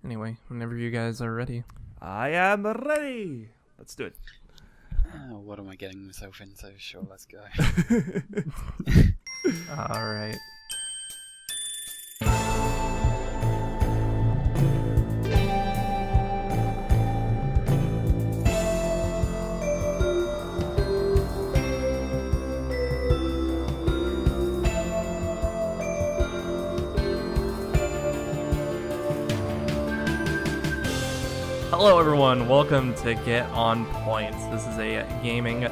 Anyway, whenever you guys are ready. I am ready. Let's do it. What am I getting myself into? Sure, let's go. Alright. Hello everyone, welcome to Get On Point. This is a gaming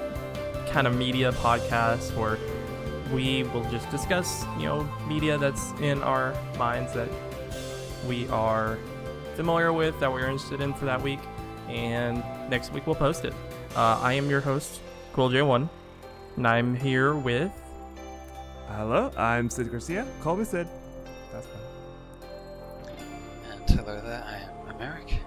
kind of media podcast where we will just discuss, media that's in our minds that we are familiar with, that we're interested in for that week, and next week we'll post it. I am your host, CoolJ1, and I'm here with... Hello, I'm Sid Garcia. Call me Sid. That's fine. And hello there, I am Eric.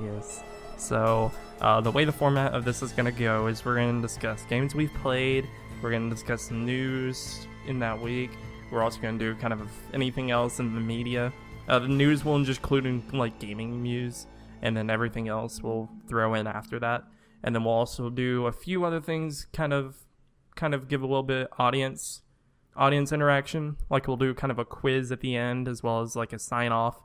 Yes. So, the way the format of this is going to go is we're going to discuss games we've played, we're going to discuss some news in that week, we're also going to do kind of anything else in the media. The news will just include like gaming news, and then everything else we'll throw in after that. And then we'll also do a few other things, kind of give a little bit audience interaction. Like we'll do kind of a quiz at the end, as well as like a sign off,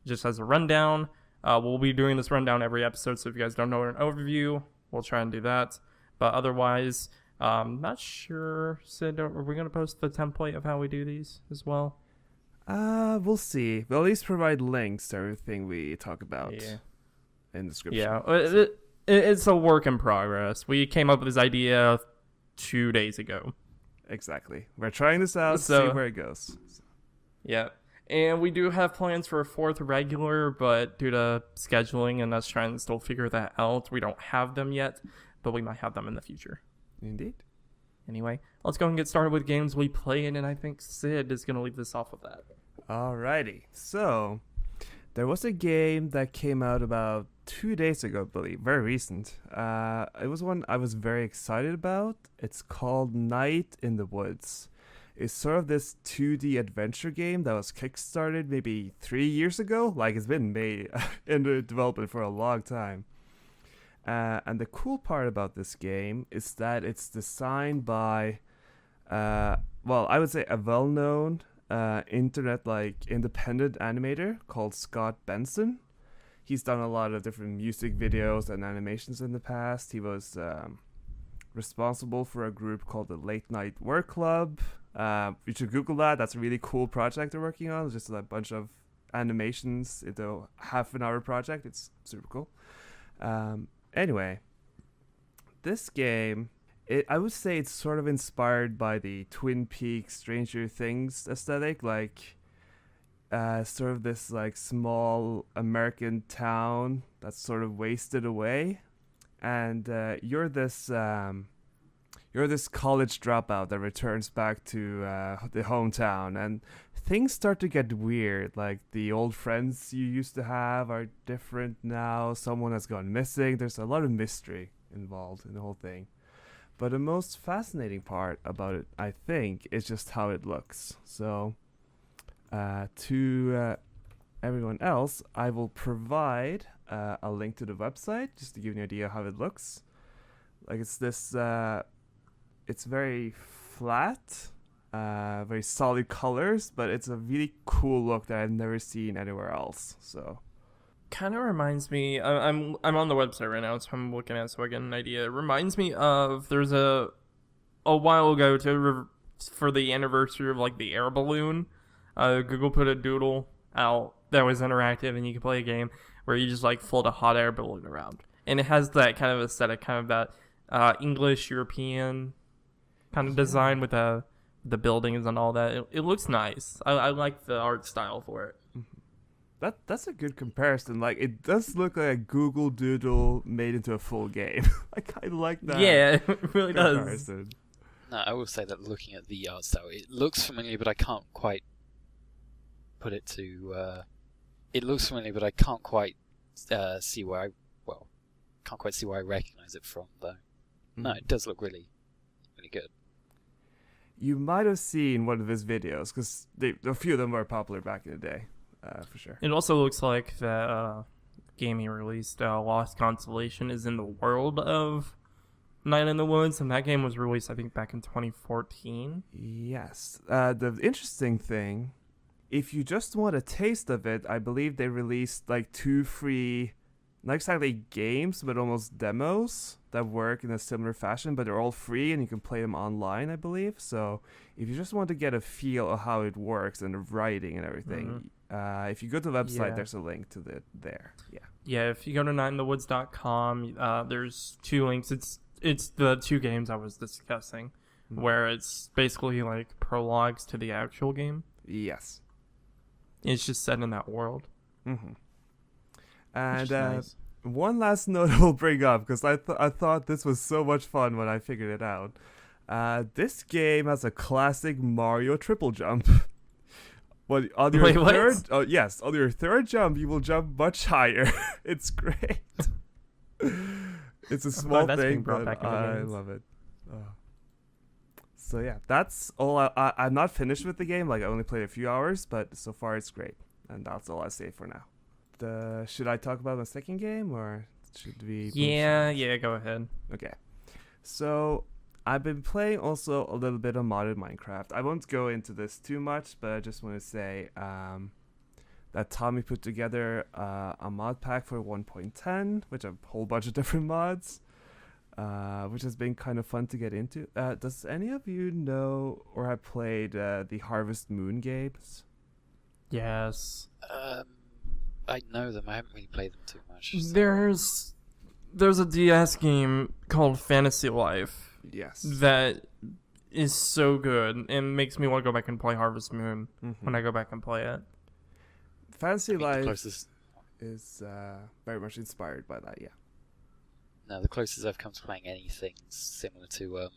just as a rundown. We'll be doing this rundown every episode, so if you guys don't know an overview, we'll try and do that. But otherwise, not sure, Sid, are we going to post the template of how we do these as well? We'll see. We'll at least provide links to everything we talk about in the description. Yeah, it's a work in progress. We came up with this idea 2 days ago. Exactly. We're trying this out, see where it goes. Yeah. And we do have plans for a fourth regular, but due to scheduling and us trying to still figure that out, we don't have them yet, but we might have them in the future. Indeed. Anyway, let's go and get started with games we played, and I think Sid is going to leave this off with that. Alrighty. So, there was a game that came out about 2 days ago, I believe. Very recent. It was one I was very excited about. It's called Night in the Woods. It's sort of this 2D adventure game that was kickstarted maybe 3 years ago. Like, it's been made in the development for a long time. And the cool part about this game is that it's designed by, I would say a well-known internet, independent animator called Scott Benson. He's done a lot of different music videos and animations in the past. He was responsible for a group called the Late Night Work Club. You should Google that. That's a really cool project they're working on. It's just a bunch of animations into half-an-hour project. It's super cool. Anyway, this game, I would say it's sort of inspired by the Twin Peaks Stranger Things aesthetic, sort of this small American town that's sort of wasted away, and you're this college dropout that returns back to the hometown, and things start to get weird. Like, the old friends you used to have are different now. Someone has gone missing. There's a lot of mystery involved in the whole thing. But the most fascinating part about it, I think, is just how it looks. So, to everyone else, I will provide a link to the website just to give you an idea of how it looks. Like, it's this... It's very flat, very solid colors, but it's a really cool look that I've never seen anywhere else. So, kind of reminds me. I'm on the website right now, so I'm looking at it so I get an idea. It reminds me of there's a while ago for the anniversary of the air balloon. Google put a doodle out that was interactive, and you could play a game where you just float a hot air balloon around, and it has that kind of aesthetic, kind of that English European kind of design with the buildings and all that. It looks nice. I like the art style for it. That's a good comparison. It does look like a Google Doodle made into a full game. I kind of like that. Yeah, it really comparison. does. No, I will say that looking at the art style, it looks familiar, but I can't quite put it to... it looks familiar, but I can't quite see where I recognize it from, though. No, it does look really, really good. You might have seen one of his videos, because a few of them were popular back in the day. for sure. It also looks like the game he released, Lost Constellation, is in the world of Night in the Woods, and that game was released, I think, back in 2014. Yes. The interesting thing, if you just want a taste of it, I believe they released like 2 free, not exactly games, but almost demos that work in a similar fashion, but they're all free and you can play them online, I believe. So if you just want to get a feel of how it works and the writing and everything, if you go to the website, there's a link to there. Yeah. Yeah, if you go to nightinthewoods.com, there's 2 links. It's the 2 games I was discussing, where it's basically like prologues to the actual game. Yes. It's just set in that world. Mm-hmm. And nice. One last note I'll bring up, because I thought this was so much fun when I figured it out. This game has a classic Mario triple jump. On your third jump, you will jump much higher. It's great. It's a small thing, but I love it. So yeah, that's all. I'm not finished with the game. Like, I only played a few hours, but so far it's great, and that's all I say for now. Should I talk about my second game, or should we? Yeah, go ahead. Okay. So I've been playing also a little bit of modded Minecraft. I won't go into this too much, but I just want to say that Tommy put together a mod pack for 1.10, which a whole bunch of different mods, which has been kind of fun to get into. Does any of you know or have played the Harvest Moon games? Yes. I know them. I haven't really played them too much. So. There's a DS game called Fantasy Life. Yes. That is so good and makes me want to go back and play Harvest Moon when I go back and play it. Fantasy Life is very much inspired by that, yeah. No, the closest I've come to playing anything similar to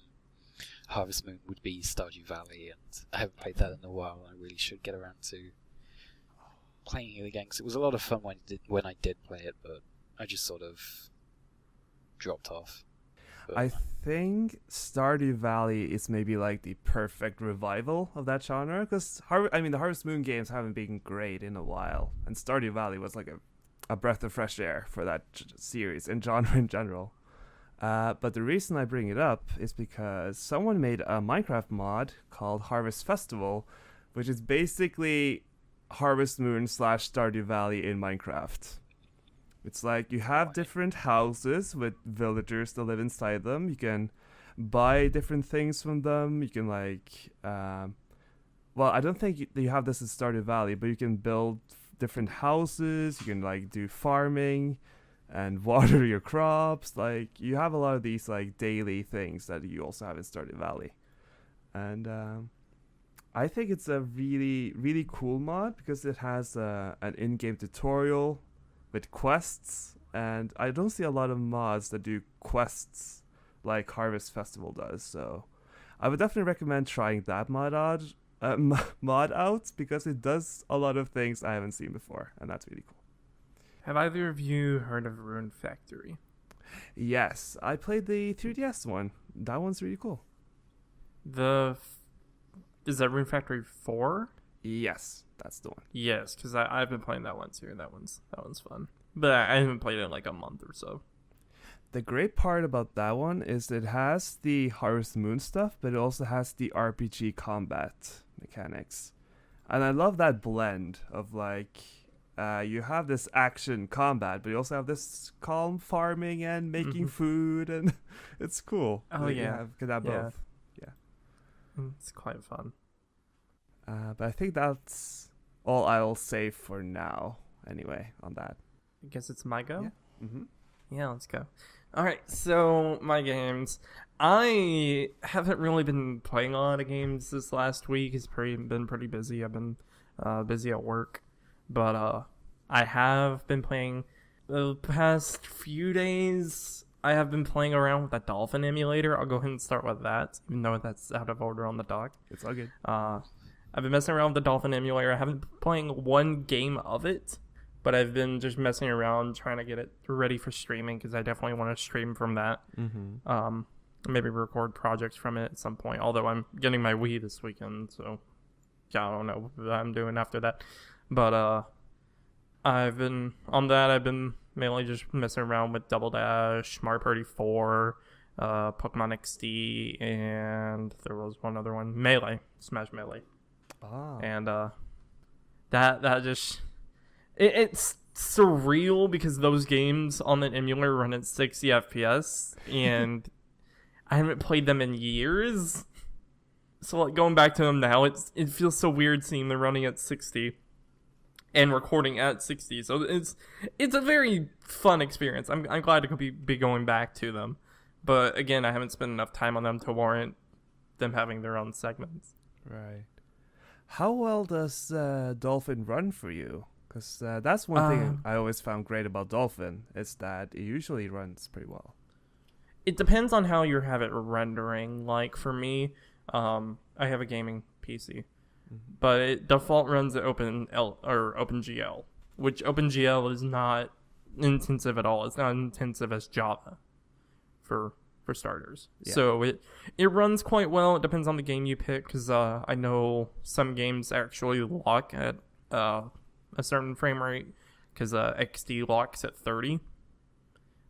Harvest Moon would be Stardew Valley, and I haven't played that in a while, and I really should get around to playing it again, because it was a lot of fun when I did play it, but I just sort of dropped off. But I think Stardew Valley is maybe like the perfect revival of that genre, because the Harvest Moon games haven't been great in a while, and Stardew Valley was like a breath of fresh air for that series and genre in general. But the reason I bring it up is because someone made a Minecraft mod called Harvest Festival, which is basically Harvest Moon / Stardew Valley in Minecraft. It's like you have different houses with villagers that live inside them. You can buy different things from them. You can I don't think you have this in Stardew Valley, but you can build different houses. You can do farming and water your crops. Like, you have a lot of these daily things that you also have in Stardew Valley. And I think it's a really, really cool mod because it has an in-game tutorial with quests, and I don't see a lot of mods that do quests like Harvest Festival does. So I would definitely recommend trying that mod out because it does a lot of things I haven't seen before, and that's really cool. Have either of you heard of Rune Factory? Yes, I played the 3DS one. That one's really cool. Is that Rune Factory 4? Yes, that's the one. Yes, because I've been playing that one too. That one's fun. But I haven't played it in like a month or so. The great part about that one is it has the Harvest Moon stuff, but it also has the RPG combat mechanics. And I love that blend of you have this action combat, but you also have this calm farming and making food, and it's cool. Oh, yeah. You can have both. Yeah. It's quite fun. But I think that's all I'll say for now, anyway, on that. I guess it's my go? Yeah. Mm-hmm. Yeah, let's go. Alright, so my games. I haven't really been playing a lot of games this last week. It's been pretty busy. I've been busy at work. But I have been playing the past few days. I have been playing around with that Dolphin emulator. I'll go ahead and start with that, even though that's out of order on the dock. It's all good. I've been messing around with the Dolphin emulator. I haven't been playing one game of it, but I've been just messing around trying to get it ready for streaming because I definitely want to stream from that. Mm-hmm. Maybe record projects from it at some point, although I'm getting my Wii this weekend, so yeah, I don't know what I'm doing after that. But I've been mainly just messing around with Double Dash, Mario Party 4, Pokemon XD, and there was one other one, Melee, Smash Melee. And that just it's surreal because those games on the emulator run at 60 FPS, and I haven't played them in years. So like going back to them now, it feels so weird seeing them running at 60 and recording at 60. So it's a very fun experience. I'm glad to be going back to them, but again, I haven't spent enough time on them to warrant them having their own segments. Right. How well does Dolphin run for you? Because that's one thing I always found great about Dolphin, is that it usually runs pretty well. It depends on how you have it rendering. Like for me, I have a gaming PC, but it default runs at OpenGL, which OpenGL is not intensive at all. It's not intensive as Java, for starters. Yeah. So it runs quite well. It depends on the game you pick, because I know some games actually lock at a certain frame rate, because XD locks at 30,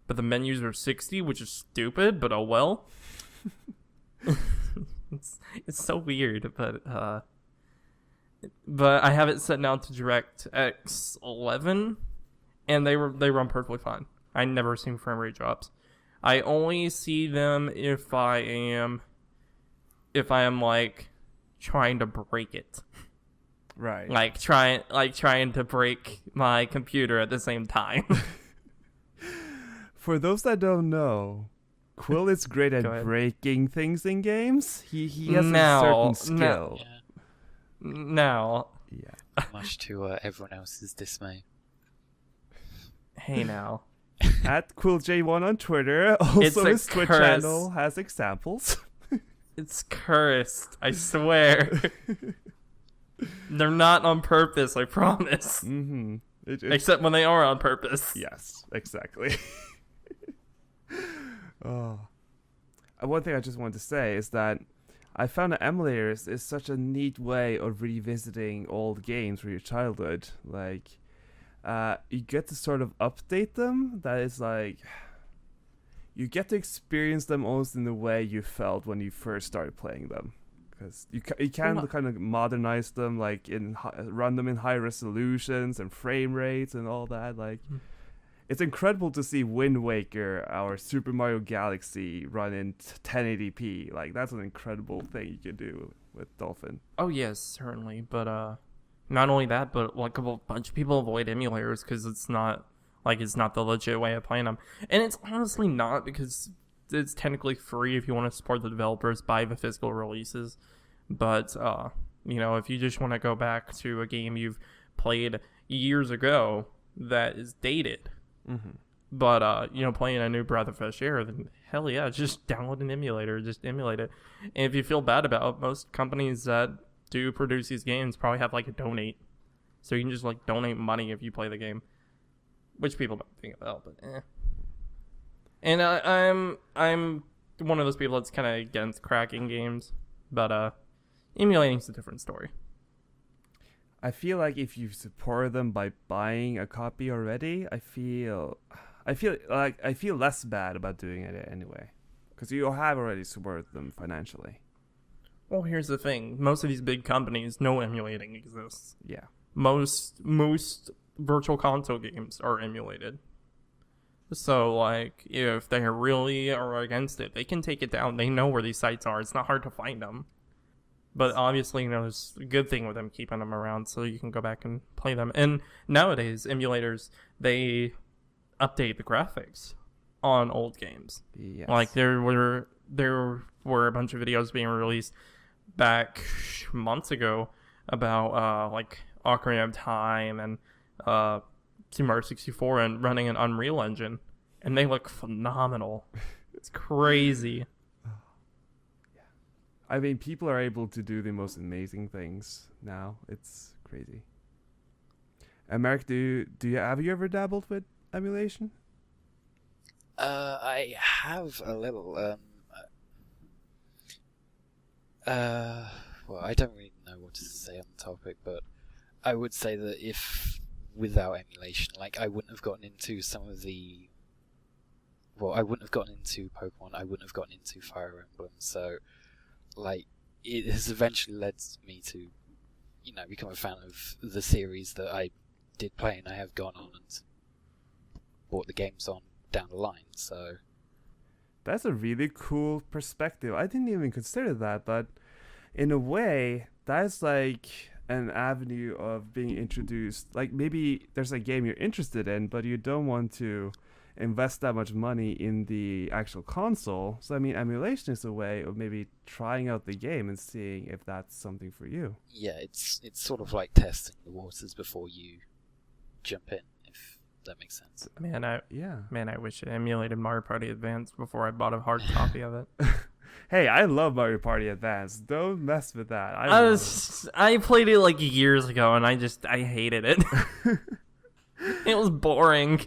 but the menus are 60, which is stupid, but oh well. It's so weird, but I have it set now to DirectX 11, and they run perfectly fine. I never seen frame rate drops. I only see them if I am like trying to break it. Right. Like trying to break my computer at the same time. For those that don't know, Quill is great at breaking things in games. He has a certain skill. Now. Yeah. Much to everyone else's dismay. Hey now. At QuillJ1 on Twitter. Also, his Twitch channel has examples. It's cursed, I swear. They're not on purpose, I promise. Mm-hmm. Except when they are on purpose. Yes, exactly. One thing I just wanted to say is that I found that emulators is such a neat way of revisiting old games from your childhood. Like, you get to sort of update them. That is like, you get to experience them almost in the way you felt when you first started playing them. Because you can kind of modernize them, like run them in high resolutions and frame rates and all that. Like, it's incredible to see Wind Waker, our Super Mario Galaxy, run in 1080p. Like, that's an incredible thing you can do with Dolphin. Oh yes, certainly. But not only that, but like a bunch of people avoid emulators because it's not the legit way of playing them, and it's honestly not, because it's technically free if you want to support the developers, buy the physical releases. But if you just want to go back to a game you've played years ago that is dated, but playing a new Breath of Fresh Air, then hell yeah, just download an emulator, just emulate it. And if you feel bad about it, most companies that do produce these games probably have like a donate, so you can just like donate money if you play the game, which people don't think about, but eh. And I'm one of those people that's kind of against cracking games, but emulating's a different story. I feel like if you support them by buying a copy already, I feel less bad about doing it anyway, because you have already supported them financially. Well, here's the thing: most of these big companies know emulating exists. Yeah. Most virtual console games are emulated. So, like, if they really are against it, they can take it down. They know where these sites are. It's not hard to find them. But obviously, there's a good thing with them keeping them around so you can go back and play them. And nowadays, emulators, they update the graphics on old games. Yes. Like, there were a bunch of videos being released back months ago about, like, Ocarina of Time and Super Mario 64 and running an Unreal Engine, and they look phenomenal. It's crazy. I mean, people are able to do the most amazing things now. It's crazy. And Mark, have you ever dabbled with emulation? I have a little. Well, I don't really know what to say on the topic, but I would say that if without emulation. Like, I wouldn't have gotten into some of the... Well, I wouldn't have gotten into Pokemon, I wouldn't have gotten into Fire Emblem, so, like, it has eventually led me to, you know, become a fan of the series that I did play, and I have gone on and bought the games on down the line, so... That's a really cool perspective. I didn't even consider that, but in a way, that's like an avenue of being introduced. Like, maybe there's a game you're interested in, but you don't want to invest that much money in the actual console. So, I mean, emulation is a way of maybe trying out the game and seeing if that's something for you. Yeah, it's sort of like testing the waters before you jump in, if that makes sense. Man, I Yeah. wish I emulated Mario Party Advance before I bought a hard copy of it. Hey, I love Mario Party Advance. Don't mess with that. I played it like years ago, and I hated it. It was boring.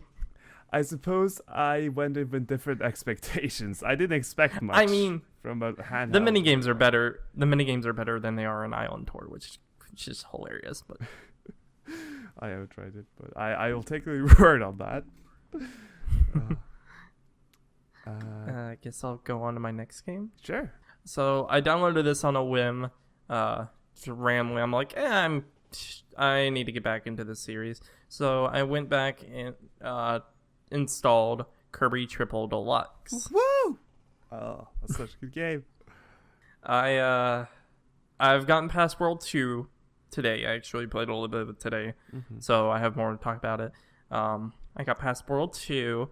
I suppose I went in with different expectations. I didn't expect much. I mean, from a handheld. the minigames are better. The minigames are better than they are in Island Tour, which is hilarious. But I haven't tried it, but I will take your word on that. I guess I'll go on to my next game. Sure. So I downloaded this on a whim, just randomly. I'm like, I need to get back into this series. So I went back and installed Kirby Triple Deluxe. Woo! Oh, that's such a good game. I've gotten past World 2 today. I actually played a little bit of it today, so I have more to talk about it. I got past World 2.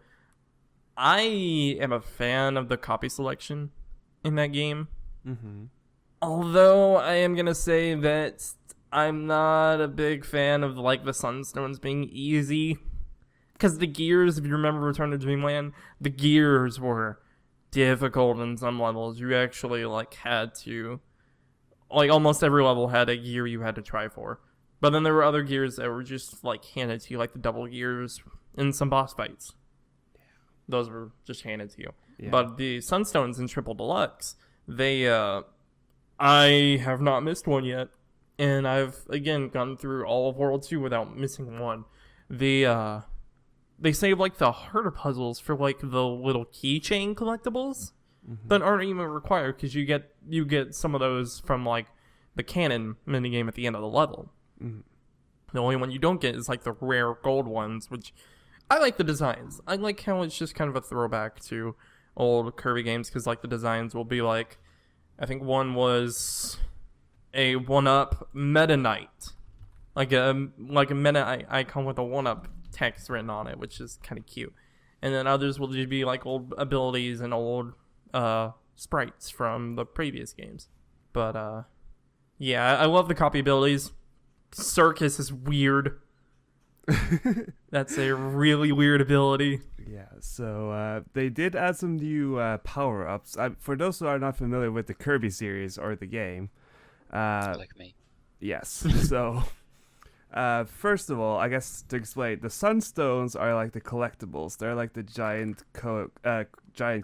I am a fan of the copy selection in that game. Although I am going to say that I'm not a big fan of like the Sunstones being easy. Because the gears, if you remember Return to Dreamland, the gears were difficult in some levels. You actually like had to, like almost every level had a gear you had to try for. But then there were other gears that were just like handed to you, like the double gears in some boss fights. Those were just handed to you. Yeah. But the Sunstones in Triple Deluxe, I have not missed one yet. And I've, again, gone through all of World 2 without missing one. They save, like, the harder puzzles for, like, the little keychain collectibles that aren't even required because you get some of those from, like, the canon minigame at the end of the level. The only one you don't get is, like, the rare gold ones, which I like the designs. I like how it's just kind of a throwback to old Kirby games because, like, the designs will be, like, I think one was a 1-up Meta Knight. Like a Meta icon with a 1-up text written on it, which is kind of cute. And then others will just be like old abilities and old sprites from the previous games. But yeah, I love the copy abilities. Circus is weird. That's a really weird ability. Yeah, so they did add some new power-ups. For those who are not familiar with the Kirby series or the game, like me. Yes. So, first of all, I guess to explain, the Sunstones are like the collectibles. They're like the giant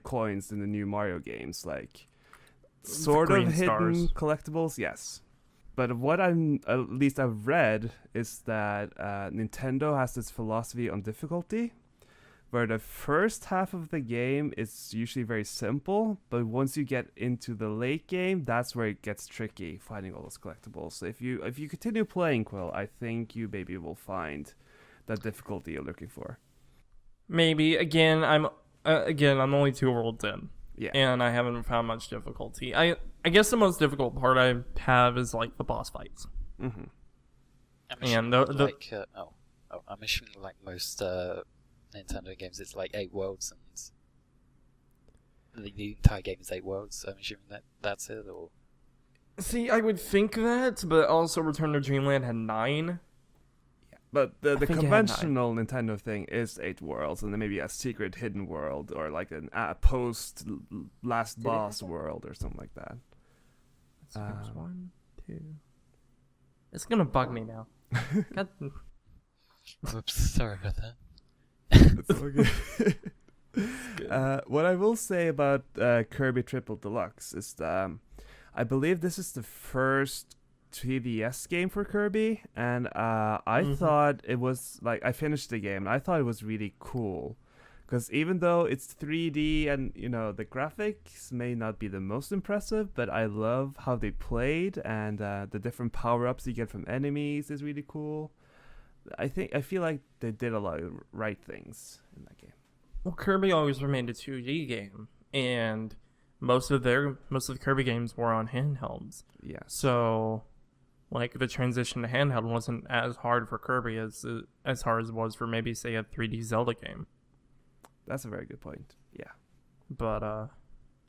coins in the new Mario games, like sort of hidden collectibles. Yes. But what at least I've read is that Nintendo has this philosophy on difficulty, where the first half of the game is usually very simple, but once you get into the late game, that's where it gets tricky, finding all those collectibles. So if you continue playing, Quill, I think you maybe will find that difficulty you're looking for. Maybe. Again, I'm only 2 worlds in. Yeah. And I haven't found much difficulty. I guess the most difficult part I have is like the boss fights. Mm-hmm. I'm assuming I'm assuming like most Nintendo games, it's like 8 worlds, and the entire game is 8 worlds. I'm assuming that's it, or. See, I would think that, but also Return to Dreamland had 9. But the conventional Nintendo thing is 8 worlds, and then maybe a secret hidden world, or like a post last boss world, or something like that. So there's 1, 2. It's gonna bug me now. God. Oops, sorry about that. It's okay. What I will say about Kirby Triple Deluxe is that I believe this is the first 3DS game for Kirby, and I thought it was like I finished the game. And I thought it was really cool, because even though it's 3D and the graphics may not be the most impressive, but I love how they played, and the different power ups you get from enemies is really cool. I feel like they did a lot of right things in that game. Well, Kirby always remained a 2D game, and most of the Kirby games were on handhelds. Yeah. So, like, the transition to handheld wasn't as hard for Kirby as hard as it was for maybe, say, a 3D Zelda game. That's a very good point. Yeah. But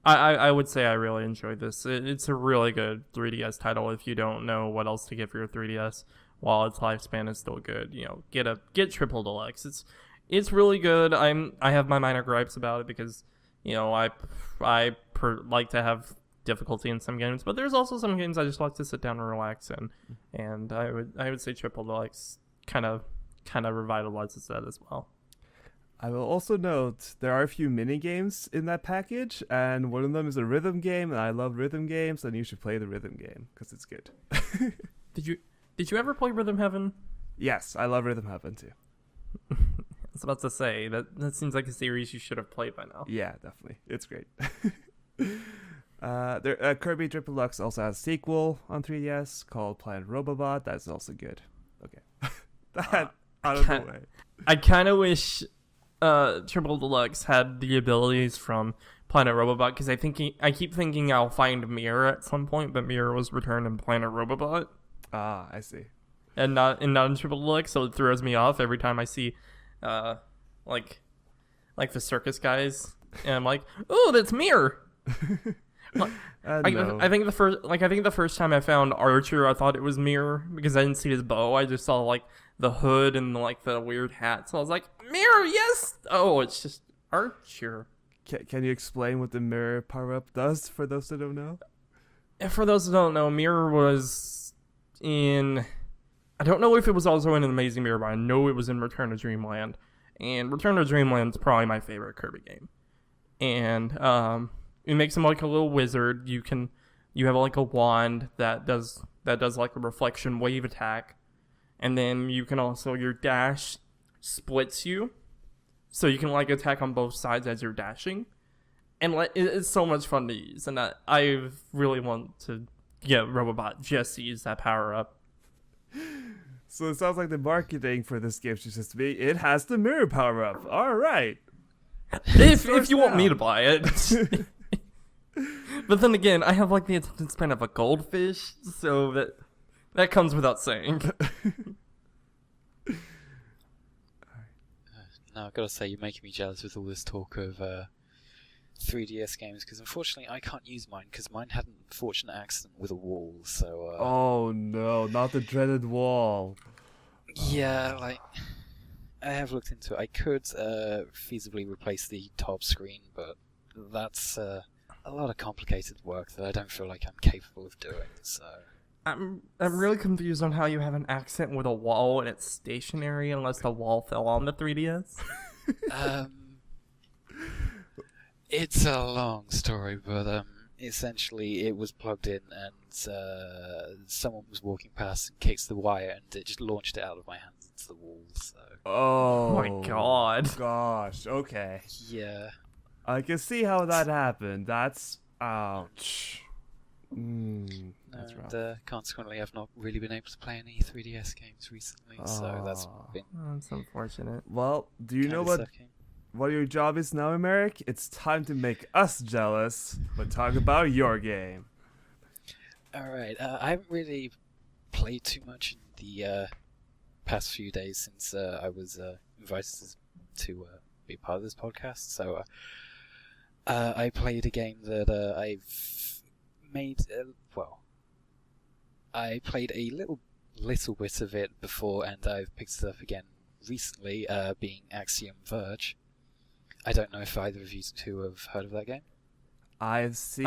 I would say I really enjoyed this. It's a really good 3DS title if you don't know what else to get for your 3DS while its lifespan is still good. Get Triple Deluxe. It's really good. I have my minor gripes about it because I like to have difficulty in some games, but there's also some games I just like to sit down and relax in, and I would say Triple Deluxe kind of revitalizes that as well. I will also note there are a few mini games in that package, and one of them is a rhythm game, and I love rhythm games, and you should play the rhythm game because it's good. Did you ever play Rhythm Heaven? Yes, I love Rhythm Heaven too. I was about to say that seems like a series you should have played by now. Yeah, definitely, it's great. Kirby Triple Deluxe also has a sequel on 3DS called Planet Robobot. That's also good. Okay, that out of the way. I kind of wish Triple Deluxe had the abilities from Planet Robobot, because I keep thinking I'll find NieR at some point, but NieR was returned in Planet Robobot. Ah, I see. And not in Triple Deluxe, so it throws me off every time I see like the circus guys, and I'm like, oh, that's NieR. I think the first time I found Archer, I thought it was NieR because I didn't see his bow. I just saw like the hood and like the weird hat, so I was like, NieR, yes. Oh, it's just Archer. Can you explain what the mirror power up does for those that don't know? And for those that don't know, NieR was in, I don't know if it was also in An Amazing Mirror, but I know it was in Return to Dreamland. And Return to Dreamland is probably my favorite Kirby game. And it makes him like a little wizard. You have like a wand that does like a reflection wave attack, and then you can also, your dash splits you, so you can like attack on both sides as you're dashing, and it's so much fun to use. And I really want to get Robobot just to use that power up. So it sounds like the marketing for this game should just be, it has the mirror power up. All right. If you want me to buy it. But then again, I have like the attention span of a goldfish, so that comes without saying. Now I've got to say, you're making me jealous with all this talk of 3DS games, because unfortunately I can't use mine because mine had an unfortunate accident with a wall. So oh no, not the dreaded wall. Yeah, like I have looked into it. I could feasibly replace the top screen, but that's a lot of complicated work that I don't feel like I'm capable of doing. So I'm really confused on how you have an accent with a wall and it's stationary unless the wall fell on the 3DS. It's a long story, but essentially it was plugged in and someone was walking past and kicked the wire and it just launched it out of my hands into the wall. So. Oh my god. Gosh, okay. Yeah. I can see how that happened. That's ouch. That's rough. And consequently, I've not really been able to play any 3DS games recently, so that's been. That's unfortunate. Well, do you know what your job is now, Emeric? It's time to make us jealous, but talk about your game. Alright, I haven't really played too much in the past few days since I was invited to be part of this podcast, so I played a game that I've made, I played a little bit of it before, and I've picked it up again recently, being Axiom Verge. I don't know if either of you two have heard of that game. I've seen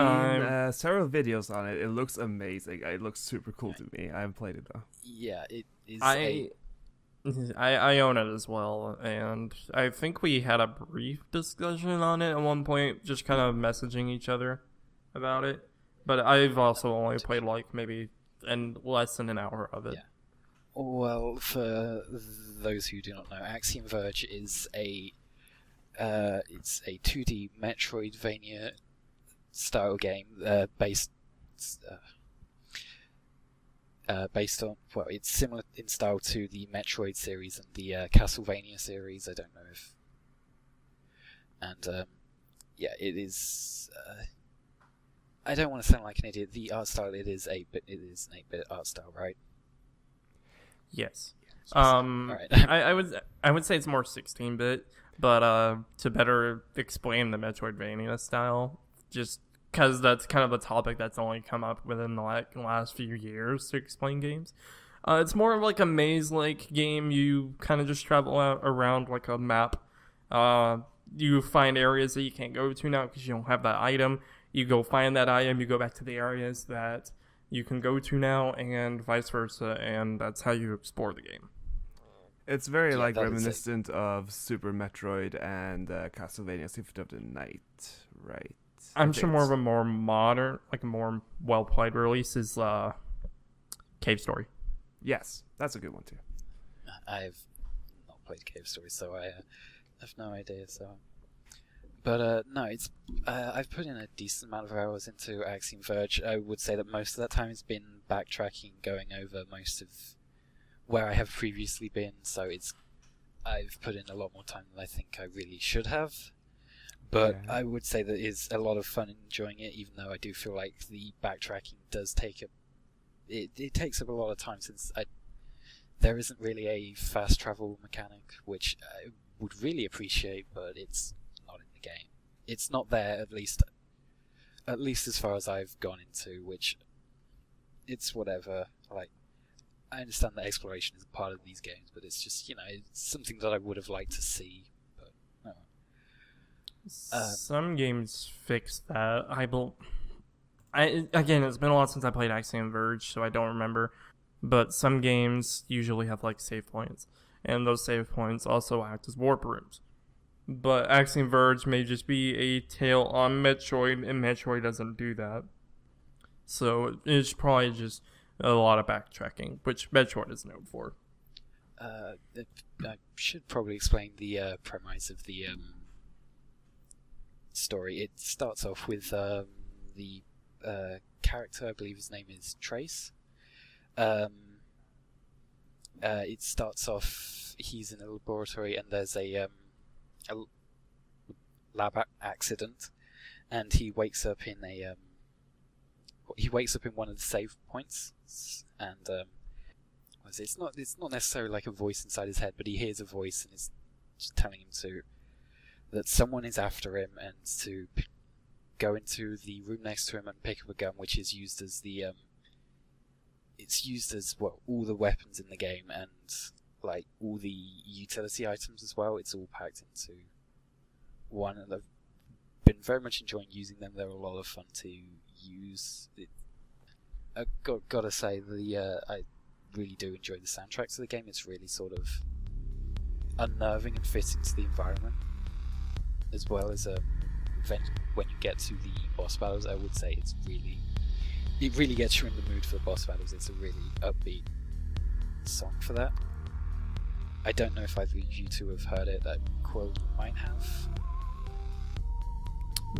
several videos on it. It looks amazing. It looks super cool to me. I haven't played it though. Yeah, it is. I own it as well, and I think we had a brief discussion on it at one point, just kind of messaging each other about it. But I've also only played like maybe and less than an hour of it. Yeah. Well, for those who do not know, Axiom Verge is it's a 2D Metroidvania style game based on, well, it's similar in style to the Metroid series and the Castlevania series. I don't know if, and yeah, it is. I don't want to sound like an idiot. The art style, it is an 8-bit art style, right? Yes. Right. I would say it's more 16-bit, but to better explain the Metroidvania style, just because that's kind of a topic that's only come up within the last few years to explain games. It's more of like a maze-like game. You kind of just travel around like a map. You find areas that you can't go to now because you don't have that item. You go find that item, you go back to the areas that you can go to now, and vice versa, and that's how you explore the game. It's very reminiscent of Super Metroid and Castlevania Symphony of the Night, right? I'm sure more of a more modern, like a more well-played release is Cave Story. Yes, that's a good one too. I've not played Cave Story, so I have no idea. But no, it's I've put in a decent amount of hours into Axiom Verge. I would say that most of that time has been backtracking, going over most of where I have previously been. So I've put in a lot more time than I think I really should have. But yeah. I would say that it's a lot of fun enjoying it, even though I do feel like the backtracking does take it takes up a lot of time, since there isn't really a fast travel mechanic, which I would really appreciate, but it's not in the game. It's not there, at least as far as I've gone into, which it's whatever. Like, I understand that exploration is a part of these games, but it's just, it's something that I would have liked to see. But no. Some games fix that. Again, it's been a while since I played Axiom Verge, so I don't remember. But some games usually have like save points, and those save points also act as warp rooms. But Axiom Verge may just be a tail on Metroid, and Metroid doesn't do that. So it's probably just a lot of backtracking, which Metroid is known for. I should probably explain the premise of the story. It starts off with the character, I believe his name is Trace. It starts off, he's in a laboratory, and there's a lab accident, and he wakes up in one of the save points, and it's not necessarily like a voice inside his head, but he hears a voice, and it's just telling him that someone is after him, and to go into the room next to him and pick up a gun, which is used as all the weapons in the game, and like all the utility items as well. It's all packed into one, and I've been very much enjoying using them. They're a lot of fun to use. I've gotta say, I really do enjoy the soundtrack to the game. It's really sort of unnerving and fitting to the environment, as well as when you get to the boss battles. I would say it really gets you in the mood for the boss battles. It's a really upbeat song for that. I don't know if either of you two have heard it. Quote might have.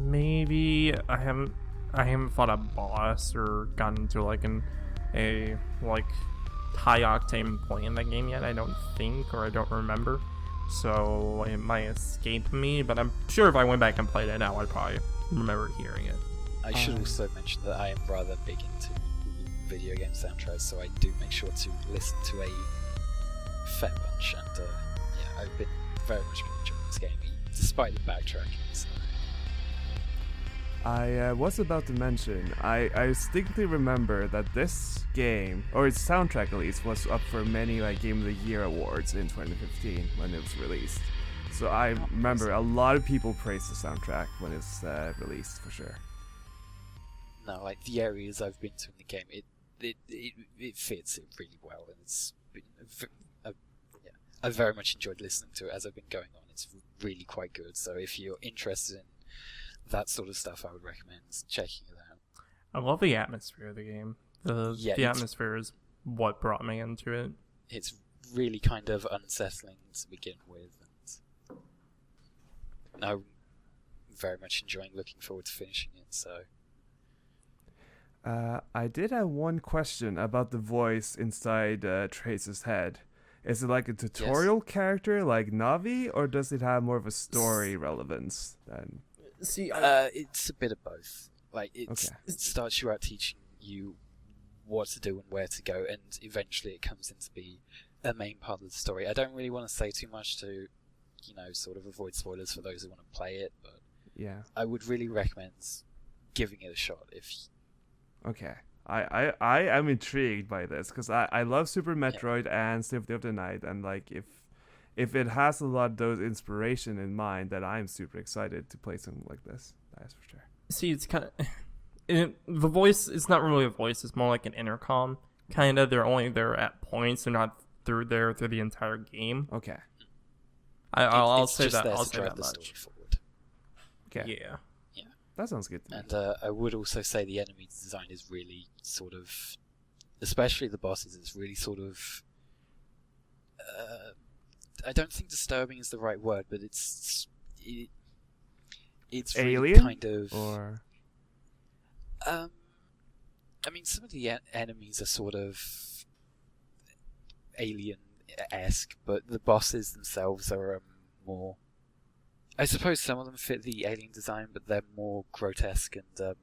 Maybe I haven't fought a boss or gotten to like a high octane point in that game yet. I don't think, or I don't remember. So it might escape me, but I'm sure if I went back and played it now, I'd probably remember hearing it. I should also mention that I am rather big into video game soundtracks, so I do make sure to listen to a fair bunch, and yeah, I've been very much enjoying this game, despite the backtracking. So. I was about to mention, I distinctly remember that this game, or its soundtrack at least, was up for many Game of the Year awards in 2015 when it was released. So I remember a lot of people praised the soundtrack when it's released, for sure. No, like the areas I've been to in the game, it fits it really well, and it's been I've very much enjoyed listening to it as I've been going on. It's really quite good. So if you're interested in that sort of stuff, I would recommend checking it out. I love the atmosphere of the game. The atmosphere is what brought me into it. It's really kind of unsettling to begin with, and I'm very much enjoying looking forward to finishing it. So I did have one question about the voice inside Trace's head. Is it like a tutorial character like Navi, or does it have more of a story relevance than? See, it's a bit of both. Like it starts you out teaching you what to do and where to go, and eventually it comes in to be a main part of the story. I don't really want to say too much to, sort of avoid spoilers for those who want to play it, but yeah, I would really recommend giving it a shot. Okay, I am intrigued by this because I love Super Metroid and Symphony of the Night, and like if it has a lot of those inspiration in mind, then I'm super excited to play something like this. That's for sure. See, it's kind of the voice. It's not really a voice. It's more like an intercom. Kind of. They're only there at points. They're not through the entire game. Okay. I'll say that. I'll say that much. Forward. Okay. Yeah. That sounds good to me. And I would also say the enemy design is really sort of, especially the bosses, it's really sort of. I don't think disturbing is the right word, but it's alien really kind of. Or. I mean, some of the enemies are sort of alien-esque, but the bosses themselves are more. I suppose some of them fit the alien design, but they're more grotesque and.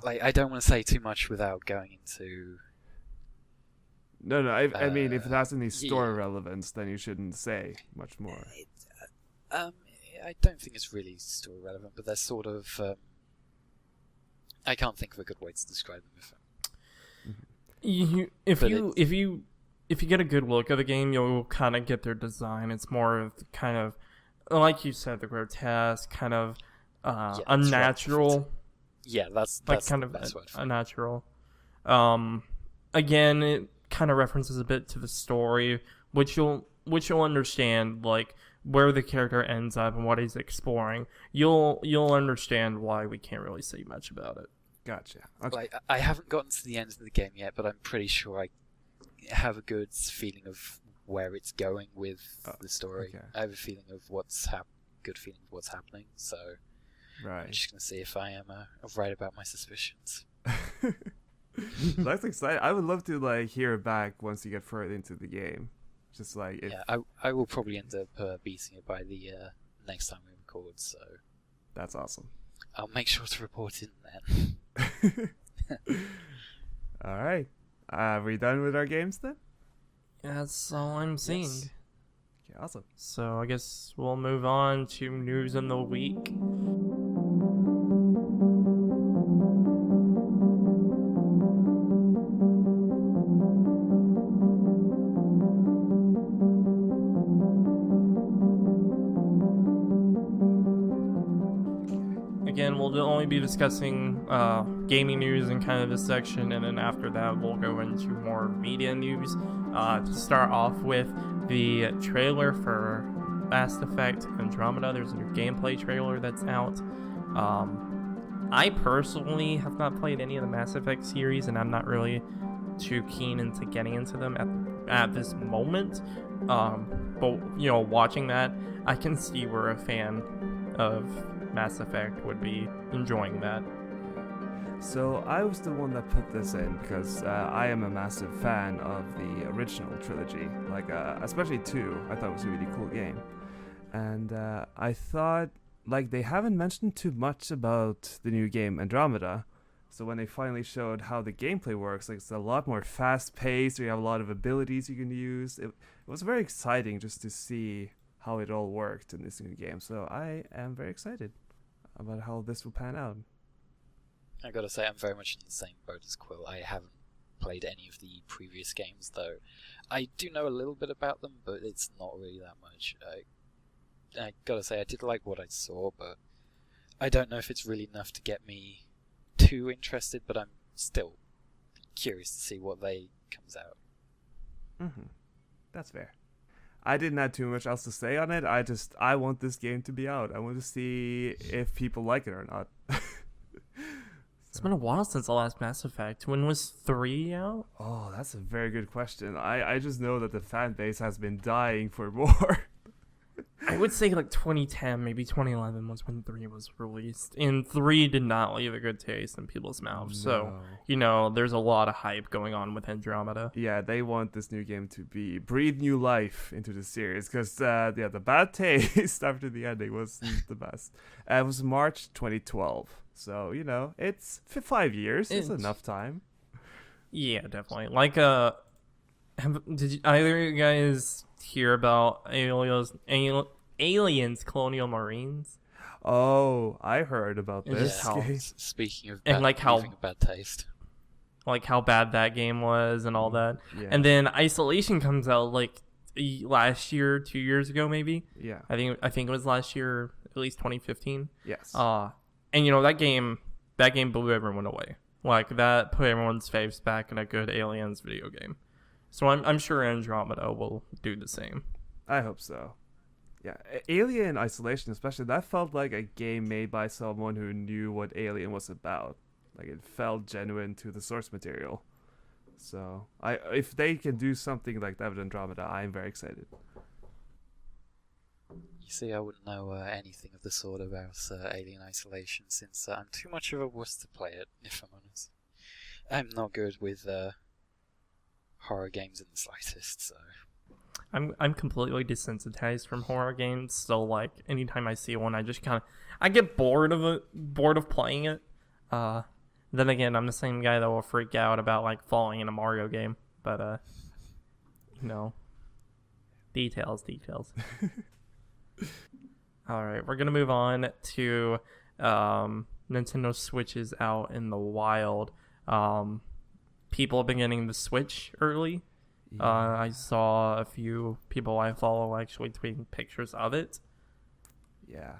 Like, I don't want to say too much without going into. No. I mean, if it has any story relevance, then you shouldn't say much more. I don't think it's really story relevant, but they're sort of. I can't think of a good way to describe them. If you get a good look at the game, you'll kind of get their design. It's more of kind of, like you said, the grotesque, kind of unnatural. Right. Yeah, that's kind the of best word for unnatural. Again, it kind of references a bit to the story, which you'll understand, like where the character ends up and what he's exploring. You'll understand why we can't really say much about it. Gotcha. Okay. Like, I haven't gotten to the end of the game yet, but I'm pretty sure I have a good feeling of where it's going with the story. Okay. I have a feeling of good feeling of what's happening. So Right. I'm just gonna see if I am right about my suspicions. That's exciting. I would love to hear it back once you get further into the game. Just I will probably end up beating it by the next time we record. So that's awesome. I'll make sure to report in then. All right. Are we done with our games then? Yeah, that's all I'm seeing. Yes. Okay, awesome. So I guess we'll move on to news in the week. Again, we'll only be discussing gaming news in kind of this section, and then after that we'll go into more media news. To start off with the trailer for Mass Effect Andromeda. There's a new gameplay trailer that's out. I personally have not played any of the Mass Effect series, and I'm not really too keen into getting into them at this moment. But watching that, I can see where a fan of Mass Effect would be enjoying that. So I was the one that put this in because I am a massive fan of the original trilogy, especially 2. I thought it was a really cool game, and I thought they haven't mentioned too much about the new game Andromeda. So when they finally showed how the gameplay works, it's a lot more fast-paced. You have a lot of abilities you can use. It was very exciting just to see how it all worked in this new game. So I am very excited about how this will pan out. I gotta say, I'm very much in the same boat as Quill. I haven't played any of the previous games, though. I do know a little bit about them, but it's not really that much. I gotta say, I did like what I saw, but I don't know if it's really enough to get me too interested, but I'm still curious to see what comes out. Mm-hmm. That's fair. I didn't have too much else to say on it. I want this game to be out. I want to see if people like it or not. It's been a while since the last Mass Effect. When was 3 out? Oh, that's a very good question. I just know that the fan base has been dying for more. I would say like 2010, maybe 2011 was when 3 was released. And 3 did not leave a good taste in people's mouths. So, there's a lot of hype going on with Andromeda. Yeah, they want this new game to breathe new life into the series. Because, the bad taste after the ending wasn't the best. It was March 2012. So, it's 5 years. It's enough time. Yeah, definitely. Like, did either of you guys hear about aliens colonial marines? Oh, I heard about this. Yeah, speaking of and leaving a bad taste. Like how bad that game was and all that. Yeah. And then Isolation comes out like last year, 2 years ago maybe. Yeah. I think it was last year, at least 2015. Yes. And that game blew everyone away. Like that put everyone's faves back in a good Aliens video game. So I'm sure Andromeda will do the same. I hope so. Yeah, Alien Isolation especially, that felt like a game made by someone who knew what Alien was about. Like it felt genuine to the source material. So if they can do something like that with Andromeda, I'm very excited. You see, I wouldn't know anything of the sort about Alien Isolation since I'm too much of a wuss to play it, if I'm honest. I'm not good with horror games in the slightest, so... I'm completely desensitized from horror games, so like anytime I see one, I just I get bored of playing it. Then again, I'm the same guy that will freak out about like falling in a Mario game, but details. All right, we're gonna move on to Nintendo Switch is out in the wild. People have been getting the Switch early. Yeah. I saw a few people I follow actually tweeting pictures of it. Yeah.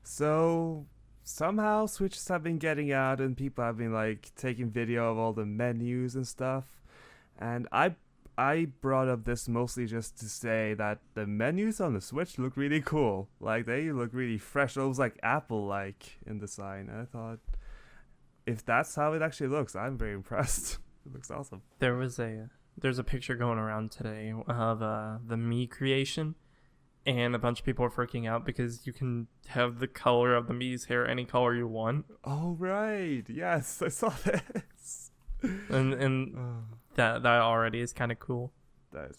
So somehow Switches have been getting out and people have been like taking video of all the menus and stuff. And I brought up this mostly just to say that the menus on the Switch look really cool. Like they look really fresh, almost like Apple-like in design. And I thought, if that's how it actually looks, I'm very impressed. It looks awesome. There's a picture going around today of the Mii creation, and a bunch of people are freaking out because you can have the color of the Mii's hair any color you want. Oh, right. Yes, I saw this. And that already is kind of cool. That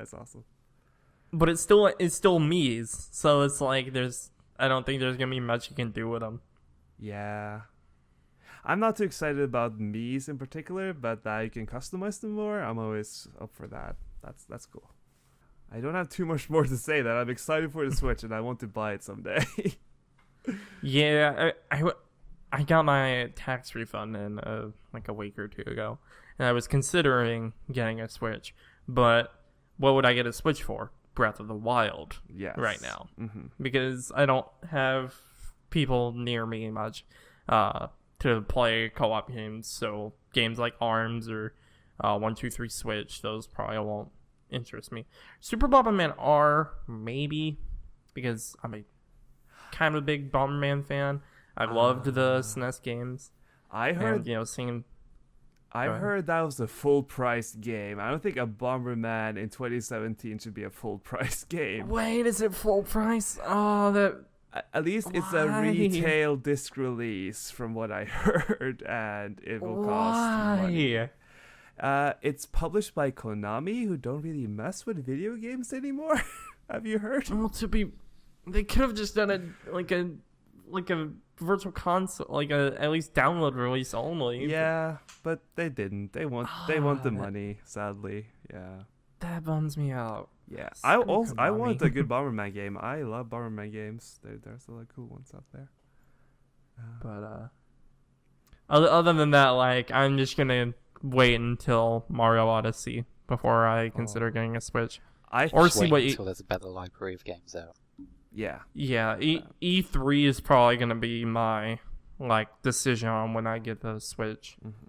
is awesome. But it's still Mii's, so it's like I don't think there's going to be much you can do with them. Yeah. I'm not too excited about Mii's in particular, but that you can customize them more, I'm always up for that. That's cool. I don't have too much more to say that I'm excited for the Switch and I want to buy it someday. Yeah, I got my tax refund in like a week or two ago, and I was considering getting a Switch, but what would I get a Switch for? Breath of the Wild. Yes. Right now. Mm-hmm. Because I don't have people near me much to play co-op games, so games like ARMS or 1-2-3 Switch, those probably won't interest me. Super Bomberman R, maybe, because I'm a kind of a big Bomberman fan. I loved the SNES games. I heard, singing. I heard that was a full-price game. I don't think a Bomberman in 2017 should be a full-price game. Wait, is it full price? Oh, that. At least it's a retail disc release, from what I heard, and it will cost money. It's published by Konami, who don't really mess with video games anymore. Have you heard? Well, they could have just done it like a virtual console, like at least download release only. Yeah, but they didn't. They want the money, sadly. Yeah. That bums me out. Yeah, I want a good Bomberman game. I love Bomberman games. There's a lot of cool ones out there. But other than that, like I'm just gonna wait until Mario Odyssey before I consider getting a Switch. Until there's a better library of games out. Yeah. Yeah. E3 is probably gonna be my decision on when I get the Switch. Mm-hmm.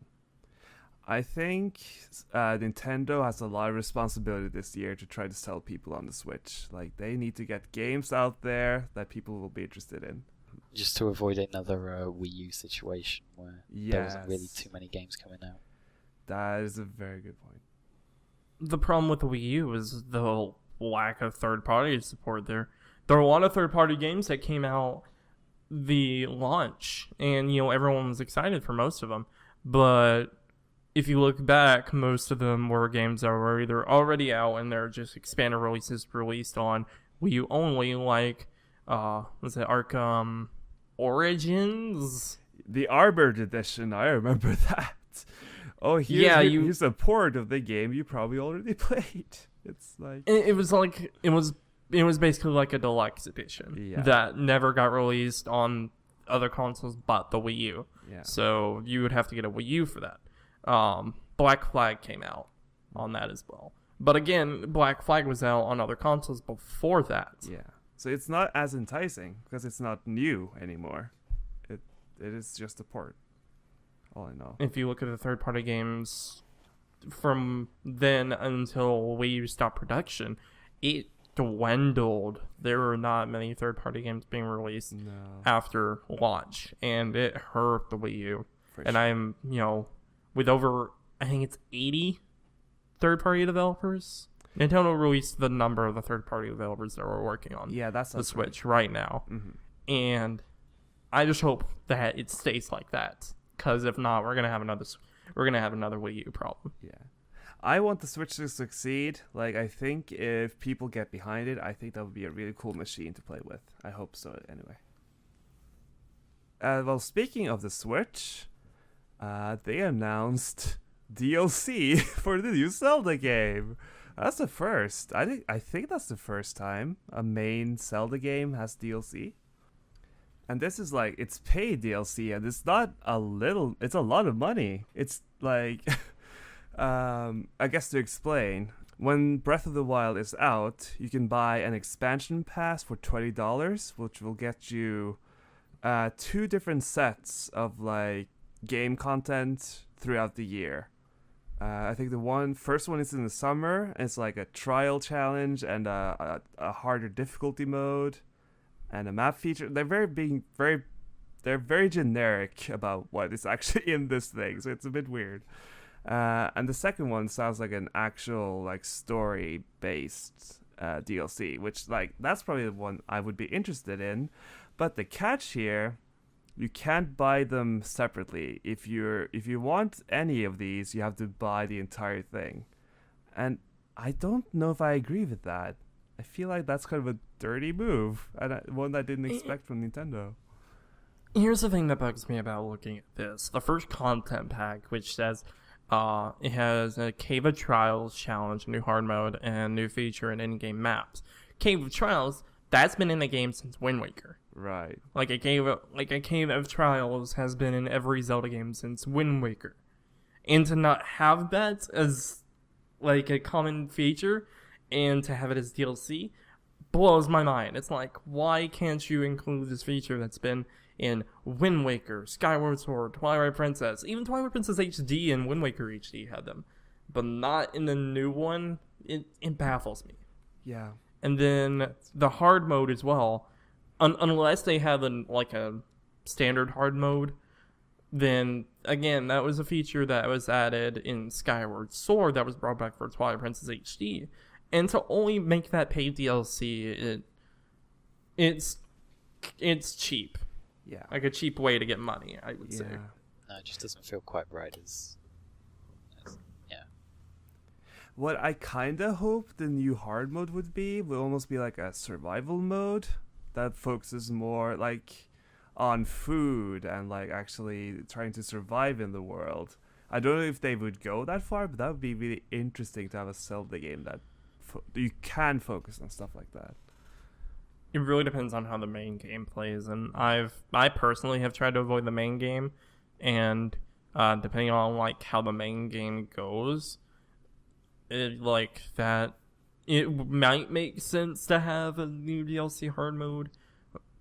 I think Nintendo has a lot of responsibility this year to try to sell people on the Switch. Like, they need to get games out there that people will be interested in. Just to avoid another Wii U situation where there wasn't really Yes. too many games coming out. That is a very good point. The problem with the Wii U is the lack of third-party support there. There are a lot of third-party games that came out the launch, and everyone was excited for most of them. But if you look back, most of them were games that were either already out and they're just expanded releases released on Wii U only, like was it Arkham Origins? The Arbor edition, I remember that. Oh, here's a port of the game you probably already played. It's like it was basically like a deluxe edition that never got released on other consoles but the Wii U. Yeah. So you would have to get a Wii U for that. Black Flag came out on that as well. But again, Black Flag was out on other consoles before that. Yeah. So it's not as enticing because it's not new anymore. It is just a port. All I know. If you look at the third-party games from then until Wii U stopped production, it dwindled. There were not many third-party games being released after launch, and it hurt the Wii U. And I'm, with over, I think it's 80 third-party developers. Nintendo released the number of the third-party developers that were working on the Switch right now. Mm-hmm. And I just hope that it stays like that. Because if not, we're gonna have another Wii U problem. Yeah, I want the Switch to succeed. Like, I think if people get behind it, I think that would be a really cool machine to play with. I hope so. Anyway, well, speaking of the Switch, they announced DLC for the new Zelda game. That's the first. I think that's the first time a main Zelda game has DLC. And this is like, it's paid DLC, and it's not a little, it's a lot of money. It's like, I guess to explain, when Breath of the Wild is out, you can buy an expansion pass for $20, which will get you 2 different sets of like game content throughout the year. I think the first one is in the summer. It's like a trial challenge and a harder difficulty mode. And a map feature. They're very generic about what is actually in this thing, so it's a bit weird. And the second one sounds like an actual like story-based DLC, which like that's probably the one I would be interested in. But the catch here, you can't buy them separately. If you want any of these, you have to buy the entire thing. And I don't know if I agree with that. I feel like that's kind of a dirty move, and one I didn't expect from Nintendo. Here's the thing that bugs me about looking at this. The first content pack, which says it has a Cave of Trials challenge, new hard mode, and new feature and in-game maps. Cave of Trials, that's been in the game since Wind Waker. Right. Like a Cave of Trials has been in every Zelda game since Wind Waker. And to not have that as like a common feature and to have it as DLC blows my mind. It's like, why can't you include this feature that's been in Wind Waker, Skyward Sword, Twilight Princess, even Twilight Princess HD and Wind Waker HD had them, but not in the new one? It baffles me. Yeah. And then the hard mode as well, unless they have a standard hard mode, then again, that was a feature that was added in Skyward Sword that was brought back for Twilight Princess HD. And to only make that paid DLC, it's cheap. Yeah. Like a cheap way to get money, I would say. No, it just doesn't feel quite right yeah. What I kind of hope the new hard mode will almost be like a survival mode that focuses more like on food and like actually trying to survive in the world. I don't know if they would go that far, but that would be really interesting to have a Zelda game that you can focus on stuff like that. It really depends on how the main game plays, and I personally have tried to avoid the main game, and depending on like how the main game goes, it might make sense to have a new DLC hard mode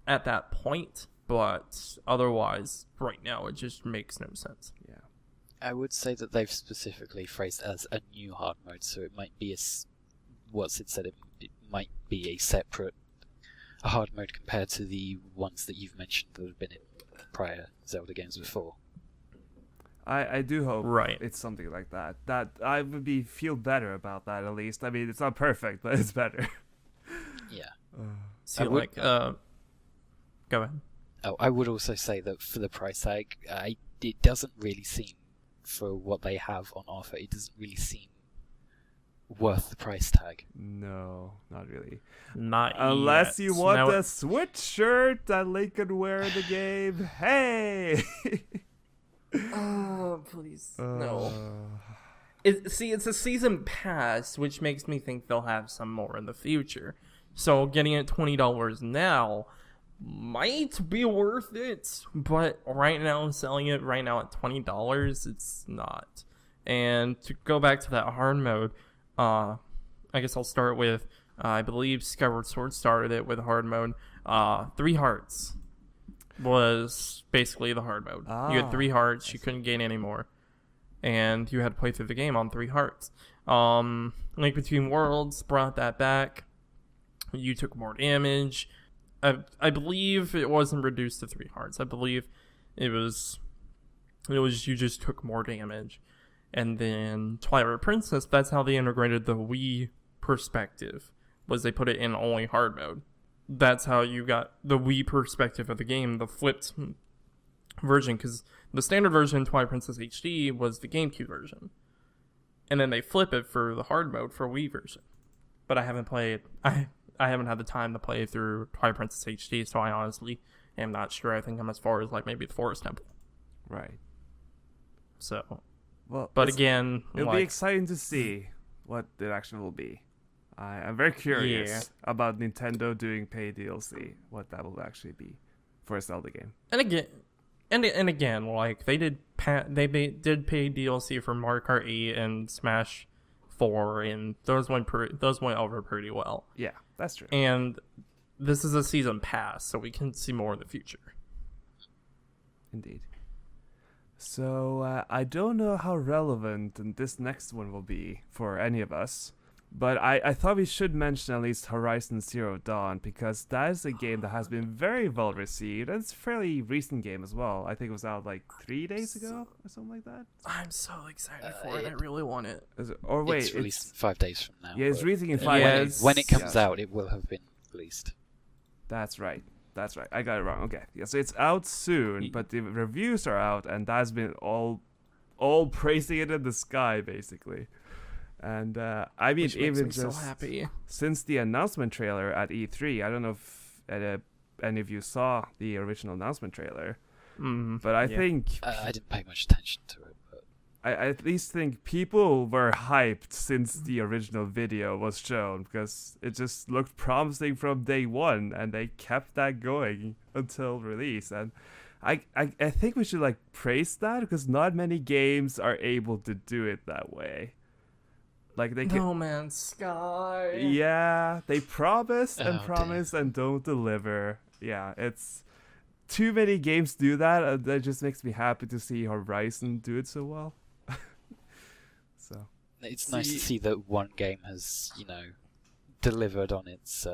at that point, but otherwise, right now, it just makes no sense. Yeah, I would say that they've specifically phrased it as a new hard mode, so it might be it might be a separate a hard mode compared to the ones that you've mentioned that have been in prior Zelda games before. I do hope Right. it's something like that. That I would feel better about that at least. I mean, it's not perfect, but it's better. Yeah. See, would- go ahead. Oh, I would also say that for the price tag, it doesn't really seem, for what they have on offer, it doesn't really seem worth the price tag. No, not really. Not Unless yet. you want Now- the Switch shirt that Link can wear in the game. Hey! Oh, please. No. Uh, It's a season pass, which makes me think they'll have some more in the future. So getting it $20 now might be worth it, but right now, selling it right now at $20, it's not. And to go back to that hard mode, I guess I'll start with, I believe Skyward Sword started it with hard mode. 3 hearts was basically the hard mode. You had 3 hearts, you couldn't gain any more. And you had to play through the game on 3 hearts. Link Between Worlds brought that back. You took more damage. I believe it wasn't reduced to 3 hearts. I believe it was you just took more damage. And then Twilight Princess, that's how they integrated the Wii perspective, was they put it in only hard mode. That's how you got the Wii perspective of the game, the flipped version, because the standard version, Twilight Princess HD, was the GameCube version. And then they flip it for the hard mode for Wii version. But I haven't played, I haven't had the time to play through Twilight Princess HD, so I honestly am not sure. I think I'm as far as like maybe the Forest Temple. right. So, Well, but again, it'll like, be exciting to see what it actually will be. I'm very curious about Nintendo doing paid DLC, what that will actually be for a Zelda game. and again, like they did did pay DLC for Mario Kart 8 and Smash 4, and those went over pretty well. Yeah, that's true. And this is a season pass, so we can see more in the future. Indeed. So I don't know how relevant this next one will be for any of us, but I thought we should mention at least Horizon Zero Dawn, because that is a game that has been very well received, and it's a fairly recent game as well. I think it was out like 3 days ago or something like that. I'm so excited for it. I really want it. Or wait, it's released 5 days from now. Yeah, it's but, releasing in uh, 5 Yeah, days. When it comes Yeah. out, it will have been released. That's right. I got it wrong. Okay. Yeah, so it's out soon, but the reviews are out, and that's been all praising it in the sky, basically. And I mean, Which makes even me just so happy. since the announcement trailer at E3, I don't know if any of you saw the original announcement trailer, but I think I didn't pay much attention to it, but I at least think people were hyped since the original video was shown, because it just looked promising from day one, and they kept that going until release. And I think we should like praise that, because not many games are able to do it that way. Like they can, No Man's Sky. yeah, they promise and Oh, promise and don't deliver. Yeah, it's too many games do that, and that just makes me happy to see Horizon do it so well. So it's nice to see that one game has, delivered on its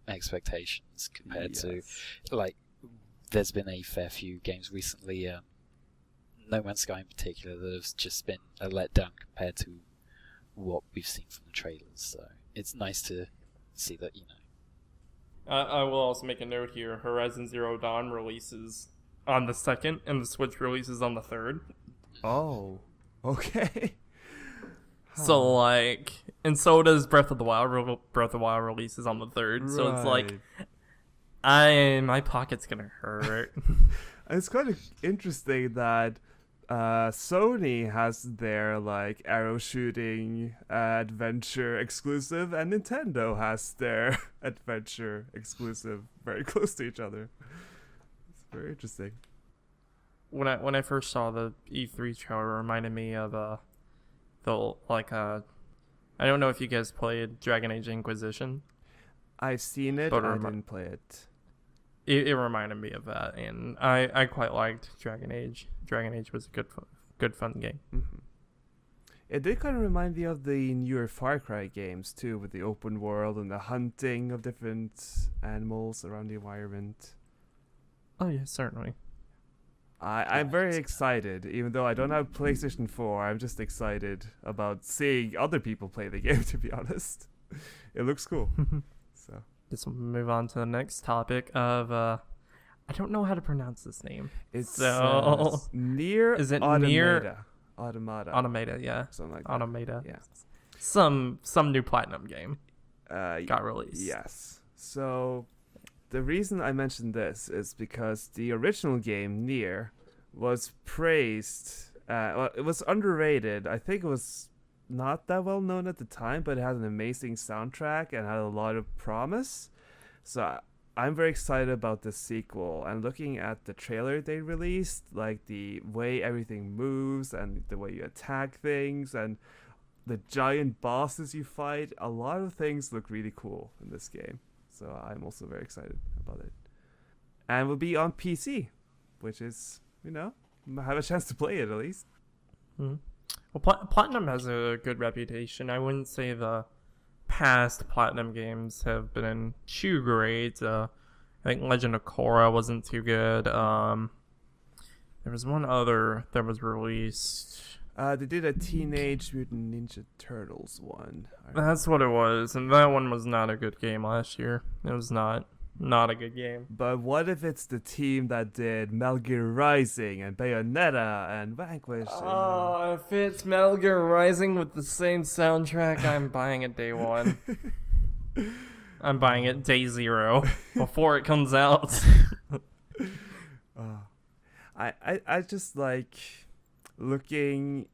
expectations compared to, like, there's been a fair few games recently, No Man's Sky in particular, that have just been a letdown compared to what we've seen from the trailers. So it's nice to see that, I will also make a note here. Horizon Zero Dawn releases on the 2nd, and the Switch releases on the 3rd. oh, okay. So like, and so does Breath of the Wild. Breath of the Wild releases on the 3rd. So it's like, my pocket's gonna hurt. It's kind of interesting that Sony has their like arrow shooting adventure exclusive, and Nintendo has their adventure exclusive very close to each other. It's very interesting. When I first saw the E3 trailer, it reminded me of I don't know if you guys played Dragon Age Inquisition. I've seen it, But I didn't play it. It reminded me of that, and I quite liked Dragon Age. Dragon Age was a good fun game. Mm-hmm. It did kind of remind me of the newer Far Cry games too, with the open world and the hunting of different animals around the environment. Oh yeah, certainly. I'm very excited, even though I don't have PlayStation 4. I'm just excited about seeing other people play the game, to be honest. It looks cool. So Let's move on to the next topic of I don't know how to pronounce this name. it's So NieR. is it Automata. NieR? Automata. Automata, yeah. Something like that. Automata. Yeah. Some new platinum game Uh, got released. Yes. So the reason I mentioned this is because the original game, NieR, was praised. Well, it was underrated. I think it was not that well known at the time, but it had an amazing soundtrack and had a lot of promise. So I'm very excited about the sequel. And looking at the trailer they released, like the way everything moves and the way you attack things and the giant bosses you fight, a lot of things look really cool in this game. So I'm also very excited about it. And will be on PC, which is, I have a chance to play it at least. Hmm. Well, Platinum has a good reputation. I wouldn't say the past Platinum games have been too great. I think Legend of Korra wasn't too good. There was one other that was released. They did a Teenage Mutant Ninja Turtles one. That's what it was, and that one was not a good game last year. It was not a good game. But what if it's the team that did Metal Gear Rising and Bayonetta and Vanquish? Oh, if it's Metal Gear Rising with the same soundtrack, I'm buying it day one. I'm buying it day zero before it comes out. I just like looking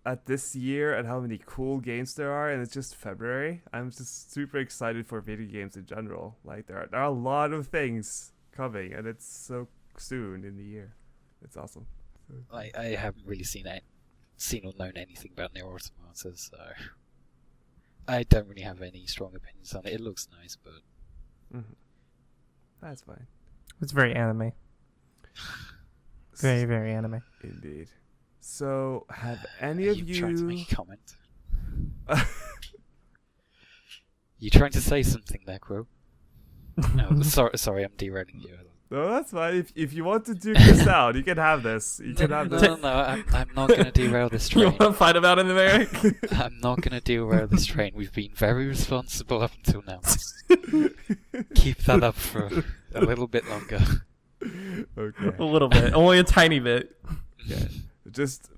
at this year and how many cool games there are, and it's just February. I'm just super excited for video games in general. Like there are a lot of things coming, and it's so soon in the year. It's awesome. I haven't really seen or known anything about NieR Automata, so I don't really have any strong opinions on it. It looks nice, but that's fine. It's very anime. Very, very anime. Indeed. So, have any of you trying to make a comment? You trying to say something there, Crow? No, sorry, I'm derailing you. No, that's fine. If you want to duke this out, you can have this. You can have this. No, I'm not going to derail this train. You want to fight about it, Eric? I'm not going to derail this train. We've been very responsible up until now. Keep that up for a little bit longer. Okay. A little bit. Only a tiny bit. Yeah. Just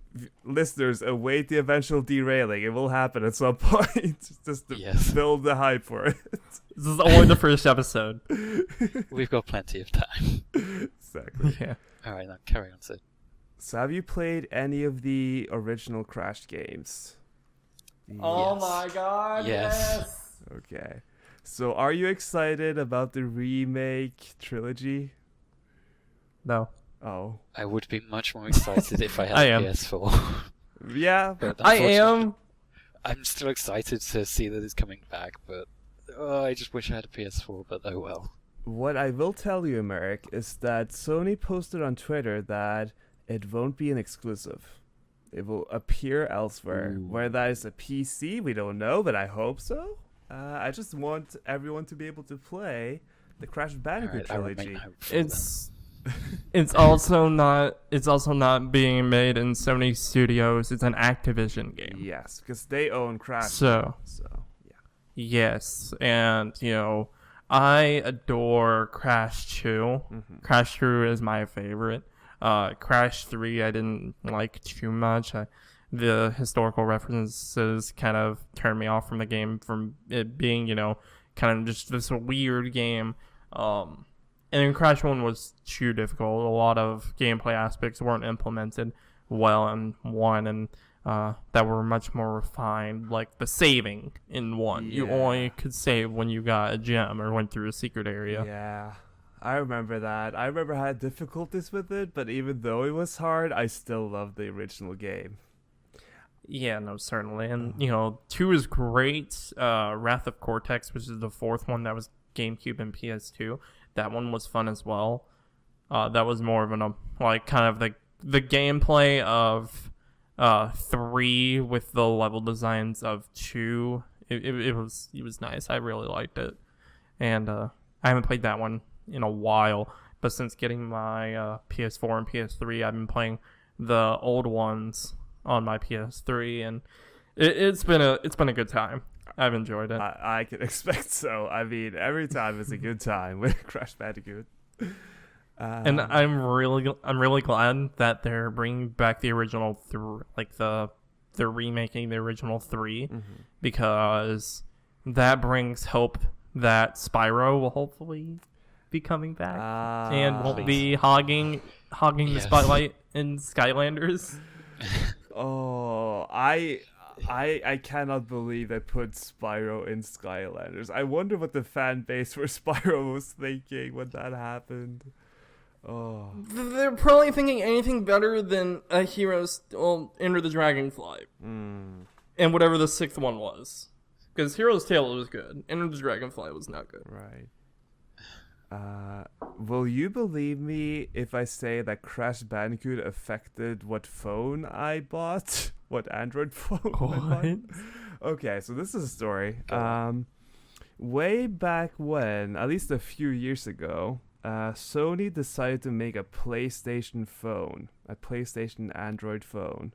listeners, await the eventual derailing. It will happen at some point. Just to build the hype for it. This is only the first episode. We've got plenty of time. Exactly. Yeah. Alright, now carry on, Sid. So have you played any of the original Crash games? Oh my god, yes! Okay. So are you excited about the remake trilogy? No. Oh. I would be much more excited if I had I a am. PS4. Yeah. But I am. I'm still excited to see that it's coming back, but I just wish I had a PS4, but oh well. What I will tell you, Merrick, is that Sony posted on Twitter that it won't be an exclusive. It will appear elsewhere. Ooh. Where that is a PC, we don't know, but I hope so. I just want everyone to be able to play the Crash Bandicoot trilogy. It's also not being made in Sony Studios. It's an Activision game. Yes, because they own Crash. So yeah. Yes, and I adore Crash 2. Mm-hmm. Crash 2 is my favorite. Crash 3 I didn't like too much. The historical references kind of turned me off from the game, from it being, kind of just this weird game. And then Crash 1 was too difficult. A lot of gameplay aspects weren't implemented well in 1, and that were much more refined. Like the saving in 1. Yeah. You only could save when you got a gem or went through a secret area. Yeah, I remember that. I remember I had difficulties with it, but even though it was hard, I still loved the original game. Yeah, no, certainly. And, 2 is great. Wrath of Cortex, which is the fourth one that was GameCube and PS2. That one was fun as well. That was more of kind of the gameplay of 3 with the level designs of 2. It was nice. I really liked it, and I haven't played that one in a while. But since getting my PS4 and PS3, I've been playing the old ones on my PS3, and it's been a good time. I've enjoyed it. I can expect so. I mean, every time is a good time with Crash Bandicoot. And I'm really glad that they're bringing back the original they're remaking the original 3, because that brings hope that Spyro will hopefully be coming back and won't be hogging the spotlight in Skylanders. Oh, I cannot believe they put Spyro in Skylanders. I wonder what the fan base for Spyro was thinking when that happened. Oh, They're probably thinking anything better than a Heroes Enter the Dragonfly. And whatever the 6th one was. Because Heroes Tale was good. Enter the Dragonfly was not good. right. Will you believe me if I say that Crash Bandicoot affected what phone I bought? What Android phone I bought? Okay, so this is a story. Way back when, at least a few years ago, Sony decided to make a PlayStation phone, a PlayStation Android phone.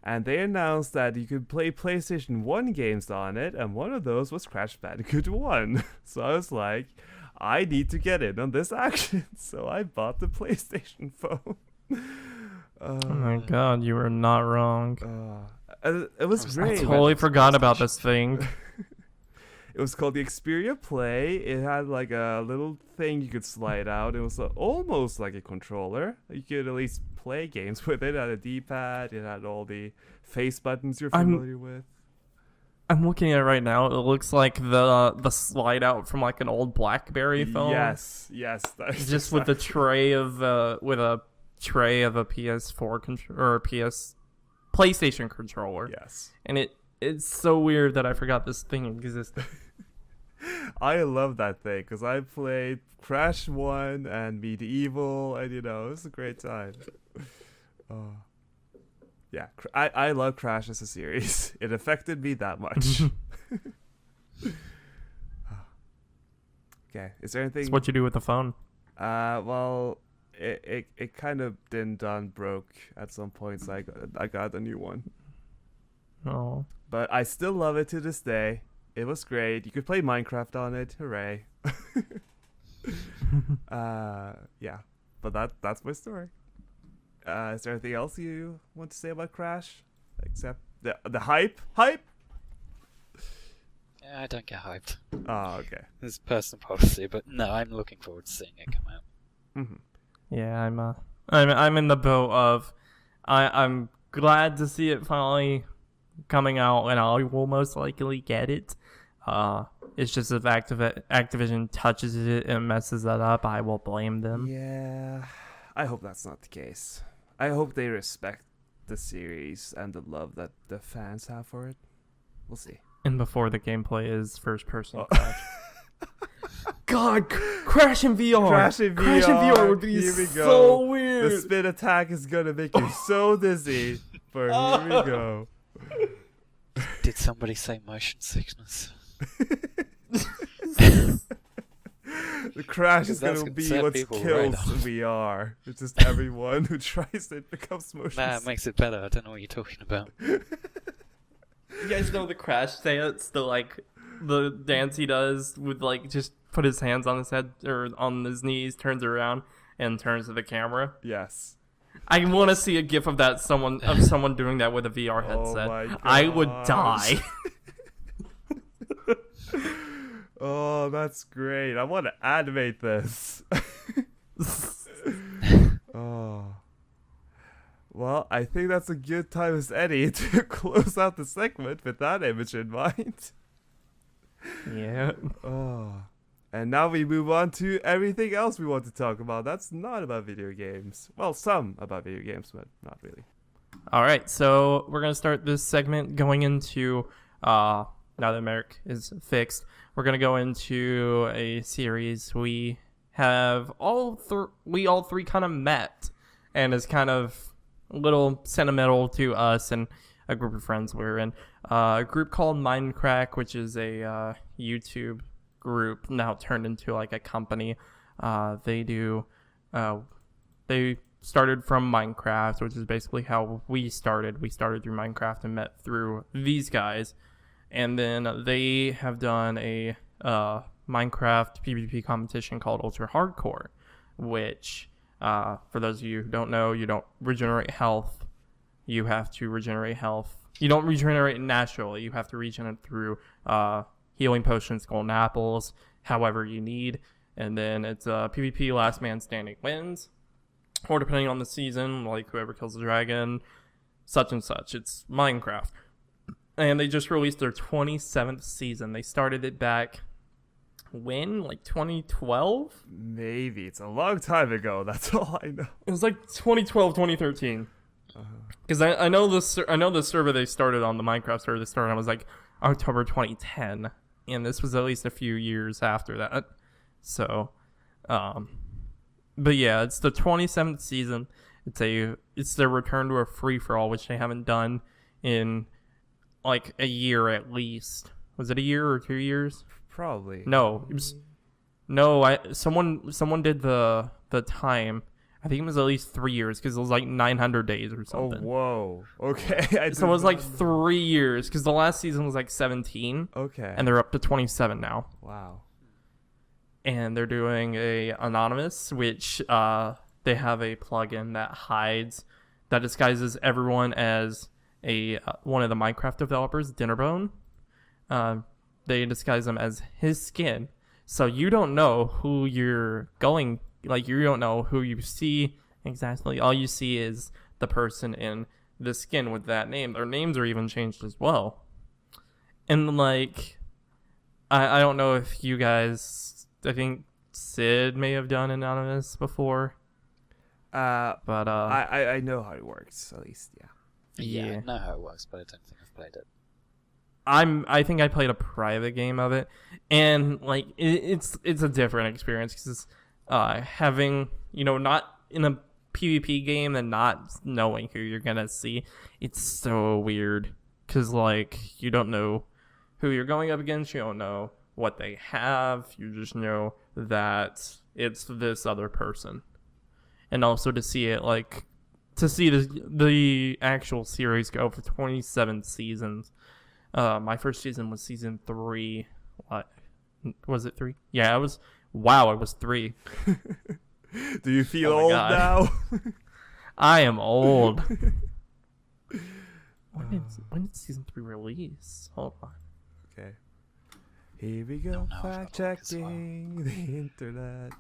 And they announced that you could play PlayStation 1 games on it, and one of those was Crash Bandicoot 1. So I was like, I need to get in on this action. So I bought the PlayStation phone. Oh my god, you were not wrong. It was great. I totally forgot about this thing. It was called the Xperia Play. It had like a little thing you could slide out. It was almost like a controller. You could at least play games with it. It had a D-pad. It had all the face buttons you're familiar with. I'm looking at it right now. It looks like the slide out from like an old BlackBerry phone. Yes. That's just with the tray of a PS4 or a PlayStation controller. Yes. And it's so weird that I forgot this thing existed. I love that thing because I played Crash 1 and Medieval, and it was a great time. Yeah, I love Crash as a series. It affected me that much. Okay, is there anything? It's what you do with the phone. Well, it kind of broke at some point, so I got a new one. Oh. But I still love it to this day. It was great. You could play Minecraft on it. Hooray. Yeah, but that's my story. Is there anything else you want to say about Crash? Except the hype? Hype? Yeah, I don't get hyped. Oh, okay. It's personal policy, but no, I'm looking forward to seeing it come out. Mm-hmm. Yeah, I'm in the boat of I'm glad to see it finally coming out, and I will most likely get it. It's just if Activision touches it and messes that up, I will blame them. Yeah, I hope that's not the case. I hope they respect the series and the love that the fans have for it. We'll see. And before the gameplay is first person Crash. God, Crash in VR. Crash in VR would be Here we so go. weird. The spin attack is gonna make you so dizzy. But here we go. Did somebody say motion sickness? The Crash is Because gonna that's be gonna what set people kills right off. VR. It's just everyone who tries it becomes motion Nah, it sick. makes it better. I don't know what you're talking about. You guys know the Crash dance, the dance he does with just put his hands on his head or on his knees, turns around and turns to the camera. Yes. I want to see a gif of that someone doing that with a VR headset. my I would gosh. die. Oh, that's great. I want to animate this. Oh. Well, I think that's a good time as any to close out the segment with that image in mind. Yeah. Oh. And now we move on to everything else we want to talk about. That's not about video games. Well, some about video games, but not really. All right, so we're going to start this segment going into, now that Merrick is fixed, we're going to go into a series we have all three kind of met and is kind of little sentimental to us and a group of friends. We're in a group called Mindcrack, which is a YouTube group now turned into like a company. They started from Minecraft, which is basically how we started. We started through Minecraft and met through these guys. And then they have done a Minecraft PvP competition called Ultra Hardcore, which, for those of you who don't know, you don't regenerate health. You have to regenerate health. You don't regenerate naturally. You have to regenerate through healing potions, golden apples, however you need. And then it's PvP, last man standing wins. Or depending on the season, like whoever kills the dragon, such and such. It's Minecraft. And they just released their 27th season. They started it back when? Like 2012? Maybe. It's a long time ago. That's all I know. It was like 2012, 2013. Because I know the server they started on, the Minecraft server they started on was like October 2010. And this was at least a few years after that. So, but yeah, it's the 27th season. It's their return to a free-for-all, which they haven't done in like a year at least. Was it a year or 2 years? Probably. No, it was. No, someone did the time. I think it was at least 3 years because it was like 900 days or something. Oh, whoa. Okay. So it was like 3 years because the last season was like 17. Okay. And they're up to 27 now. Wow. And they're doing a anonymous, which they have a plugin that disguises everyone as one of the Minecraft developers, Dinnerbone. They disguise them as his skin, so you don't know who you're going. Like, you don't know who you see exactly. All you see is the person in the skin with that name. Their names are even changed as well. And like, I don't know if you guys. I think Sid may have done Anonymous before. But I know how it works, at least, yeah. Yeah, I know how it works, but I don't think I've played it. I think I played a private game of it, and like it's a different experience because having, not in a PvP game and not knowing who you're gonna see, it's so weird because like you don't know who you're going up against, you don't know what they have, you just know that it's this other person. And also to see it, like, to see the actual series go for 27 seasons. My first season was season 3. What was it, 3? Yeah, it was 3. Do you feel old now? I am old. When did season 3 release? Hold on. Okay. Here we go, fact checking the internet.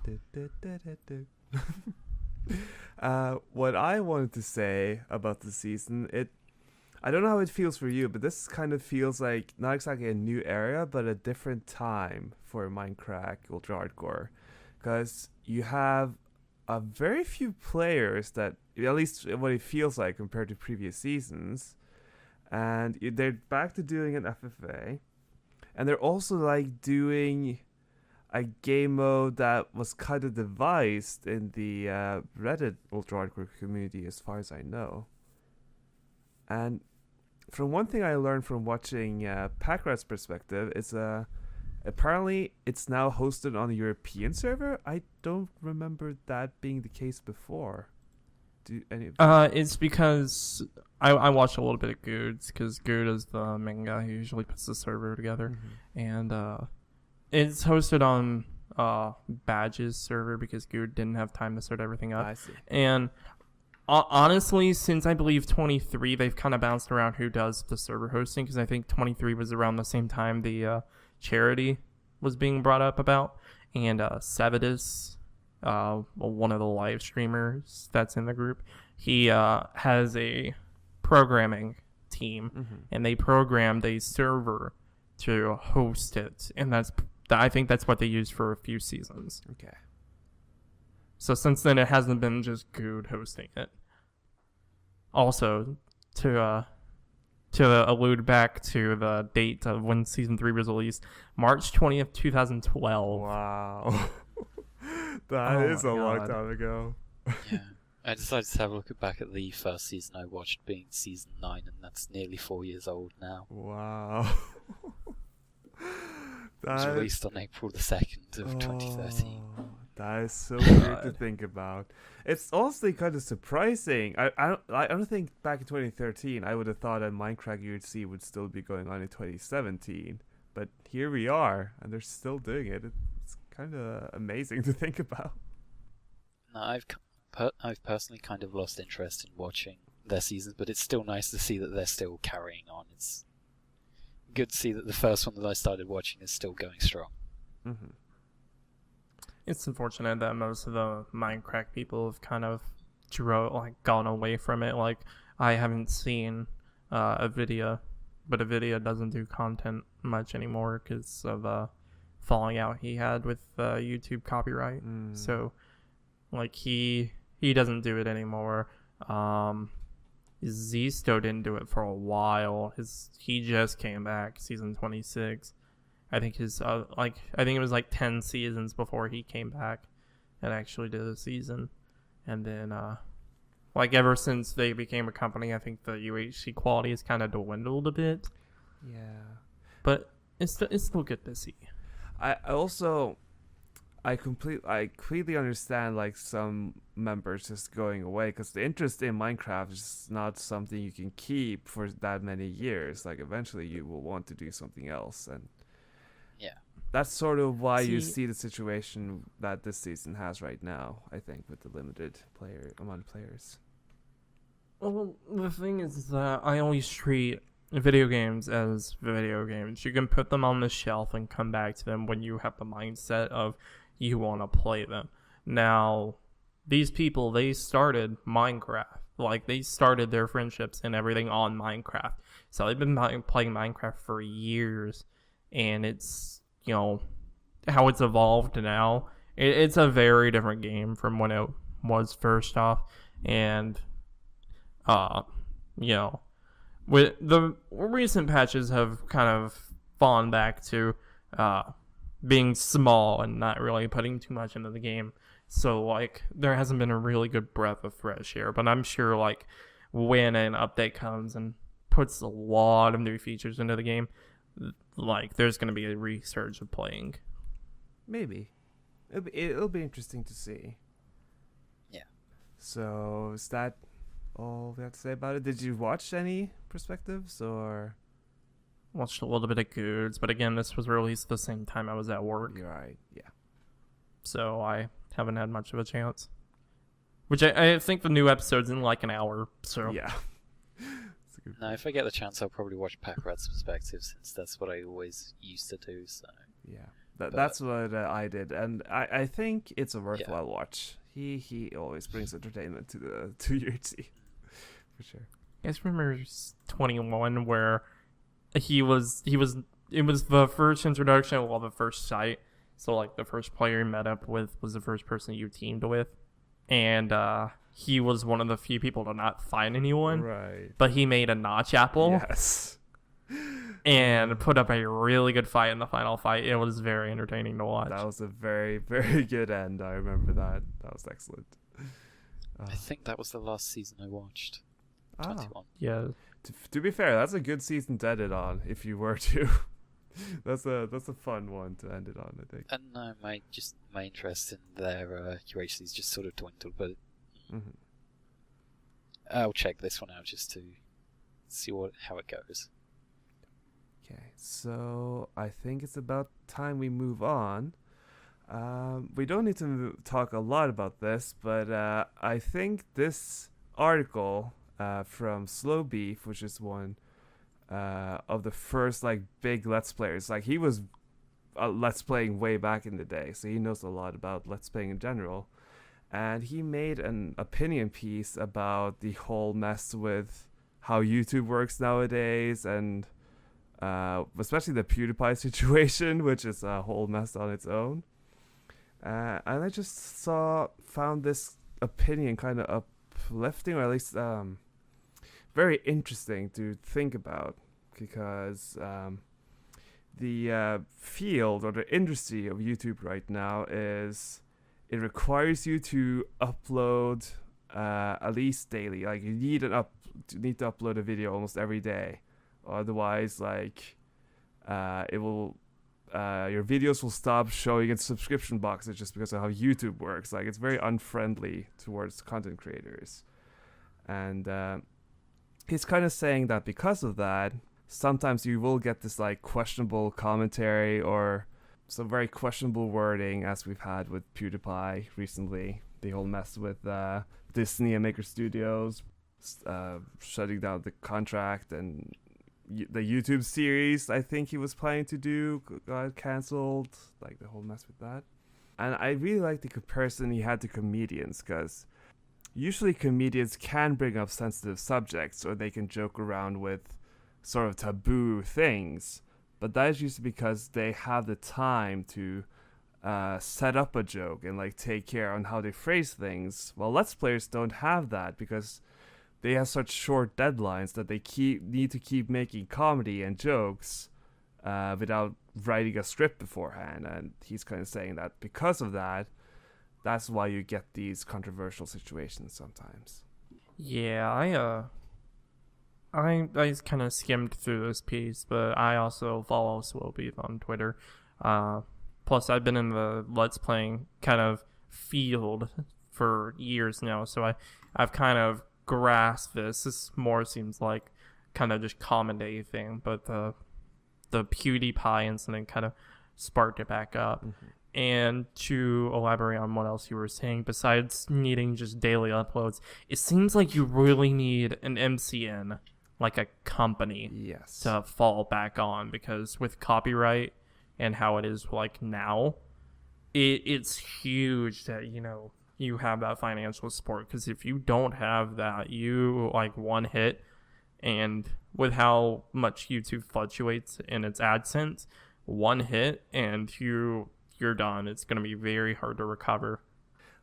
What I wanted to say about the season, I don't know how it feels for you, but this kind of feels like not exactly a new era, but a different time for Minecraft Ultra Hardcore, because you have a very few players that, at least what it feels like compared to previous seasons, and they're back to doing an FFA. And they're also like doing a game mode that was kind of devised in the Reddit Ultra Hardcore community, as far as I know. And from one thing I learned from watching Packrat's perspective, it's apparently it's now hosted on a European server. I don't remember that being the case before. It's because I watched a little bit of Goods, because Good is the main guy who usually puts the server together, and it's hosted on Badge's server because Good didn't have time to set everything up. I see. And honestly, since I believe 23, they've kind of bounced around who does the server hosting, because I think 23 was around the same time the charity was being brought up about, and Sevidus, one of the live streamers that's in the group, he has a programming team, and they programmed a server to host it, and I think that's what they used for a few seasons. Okay. So since then, it hasn't been just Good hosting it. Also, to allude back to the date of when Season 3 was released, March 20th, 2012. Wow. That is a long time ago. Yeah. I decided to have a look back at the first season I watched, being season 9, and that's nearly 4 years old now. Wow. It was released on April the 2nd of 2013. That is so weird to think about. It's honestly kind of surprising. I don't think back in 2013 I would have thought that Mindcrack UHC would still be going on in 2017. But here we are, and they're still doing it. It's kind of amazing to think about. No, I've personally kind of lost interest in watching their seasons, but it's still nice to see that they're still carrying on. It's good to see that the first one that I started watching is still going strong. Mm-hmm. It's unfortunate that most of the Minecraft people have kind of gone away from it. Like, I haven't seen a video, but a video doesn't do content much anymore because of falling out he had with YouTube copyright. So, like, he doesn't do it anymore. Zisto didn't do it for a while. He just came back, season 26. I think I think it was like 10 seasons before he came back and actually did a season. And then, ever since they became a company, I think the UHC quality has kind of dwindled a bit. Yeah. But it's still good to see. I completely understand like some members just going away because the interest in Minecraft is not something you can keep for that many years. Like eventually you will want to do something else, and yeah, that's sort of why you see the situation that this season has right now. I think with the limited amount of players. Well, the thing is that I always treat video games as video games. You can put them on the shelf and come back to them when you have the mindset of you want to play them. Now, these people, they started Minecraft. Like, they started their friendships and everything on Minecraft. So they've been playing Minecraft for years. And it's, how it's evolved now. It's a very different game from when it was first off. And, with the recent patches have kind of fallen back to being small and not really putting too much into the game. So, there hasn't been a really good breath of fresh air. But I'm sure, when an update comes and puts a lot of new features into the game, there's going to be a resurge of playing. Maybe. It'll be interesting to see. Yeah. So, is that all we have to say about it? Did you watch any perspectives, or...? Watched a little bit of Goods, but again, this was released the same time I was at work. You're right, yeah. So I haven't had much of a chance. Which I think the new episode's in an hour, so... Yeah. No, if I get the chance, I'll probably watch Packrat's perspective, since that's what I always used to do, so... Yeah, that's what I did, and I think it's a worthwhile watch. He always brings entertainment to UHC, for sure. You guys remember 21, where... It was the first introduction of the first site. So the first player you met up with was the first person you teamed with. And he was one of the few people to not find anyone. Right. But he made a notch apple. Yes. And put up a really good fight in the final fight. It was very entertaining to watch. That was a very, very good end. I remember that. That was excellent. I think that was the last season I watched. 21. Yeah. To be fair, that's a good season to end it on, if you were to. that's a fun one to end it on, I think. And no, my interest in their UHC's just sort of dwindled, but I'll check this one out just to see how it goes. Okay, so I think it's about time we move on. We don't need to talk a lot about this, but I think this article... from Slowbeef, which is one of the first big Let's Players. He was Let's Playing way back in the day, so he knows a lot about Let's Playing in general. And he made an opinion piece about the whole mess with how YouTube works nowadays, and especially the PewDiePie situation, which is a whole mess on its own. And I just found this opinion kind of uplifting, or at least very interesting to think about, because the field or the industry of YouTube right now it requires you to upload at least daily. Like you need need to upload a video almost every day, otherwise like it will your videos will stop showing in subscription boxes just because of how YouTube works. Like it's very unfriendly towards content creators, and he's kind of saying that because of that, sometimes you will get this like questionable commentary or some very questionable wording, as we've had with PewDiePie recently. The whole mess with Disney and Maker Studios shutting down the contract, and the YouTube series I think he was planning to do got cancelled. Like the whole mess with that. And I really like the comparison he had to comedians, because usually comedians can bring up sensitive subjects or they can joke around with sort of taboo things, but that is usually because they have the time to set up a joke and like take care on how they phrase things. Well, Let's Players don't have that because they have such short deadlines that they need to keep making comedy and jokes without writing a script beforehand. And he's kind of saying that because of that, that's why you get these controversial situations sometimes. Yeah, I kind of skimmed through this piece, but I also follow Slowbeef on Twitter. Plus, I've been in the Let's Playing kind of field for years now, so I've kind of grasped this. This more seems like kind of just common day thing, but the PewDiePie incident kind of sparked it back up. Mm-hmm. And to elaborate on what else you were saying, besides needing just daily uploads, it seems like you really need an MCN, like a company, yes, to fall back on, because with copyright and how it is like now, it's huge that, you know, you have that financial support, because if you don't have that, you like one hit, and with how much YouTube fluctuates in its AdSense, one hit and you're done. It's going to be very hard to recover.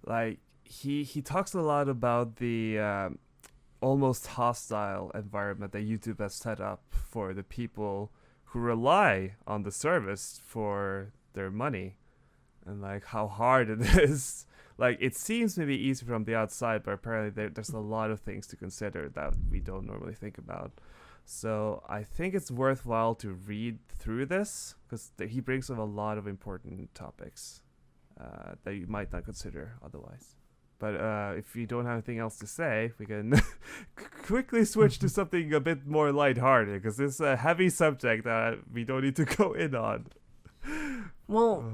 Like he talks a lot about the almost hostile environment that YouTube has set up for the people who rely on the service for their money, and like how hard it is. Like it seems maybe easy from the outside, but apparently there's a lot of things to consider that we don't normally think about. So I think it's worthwhile to read through this, because he brings up a lot of important topics that you might not consider otherwise. But if you don't have anything else to say, we can quickly switch to something a bit more lighthearted, because it's a heavy subject that we don't need to go in on. Well,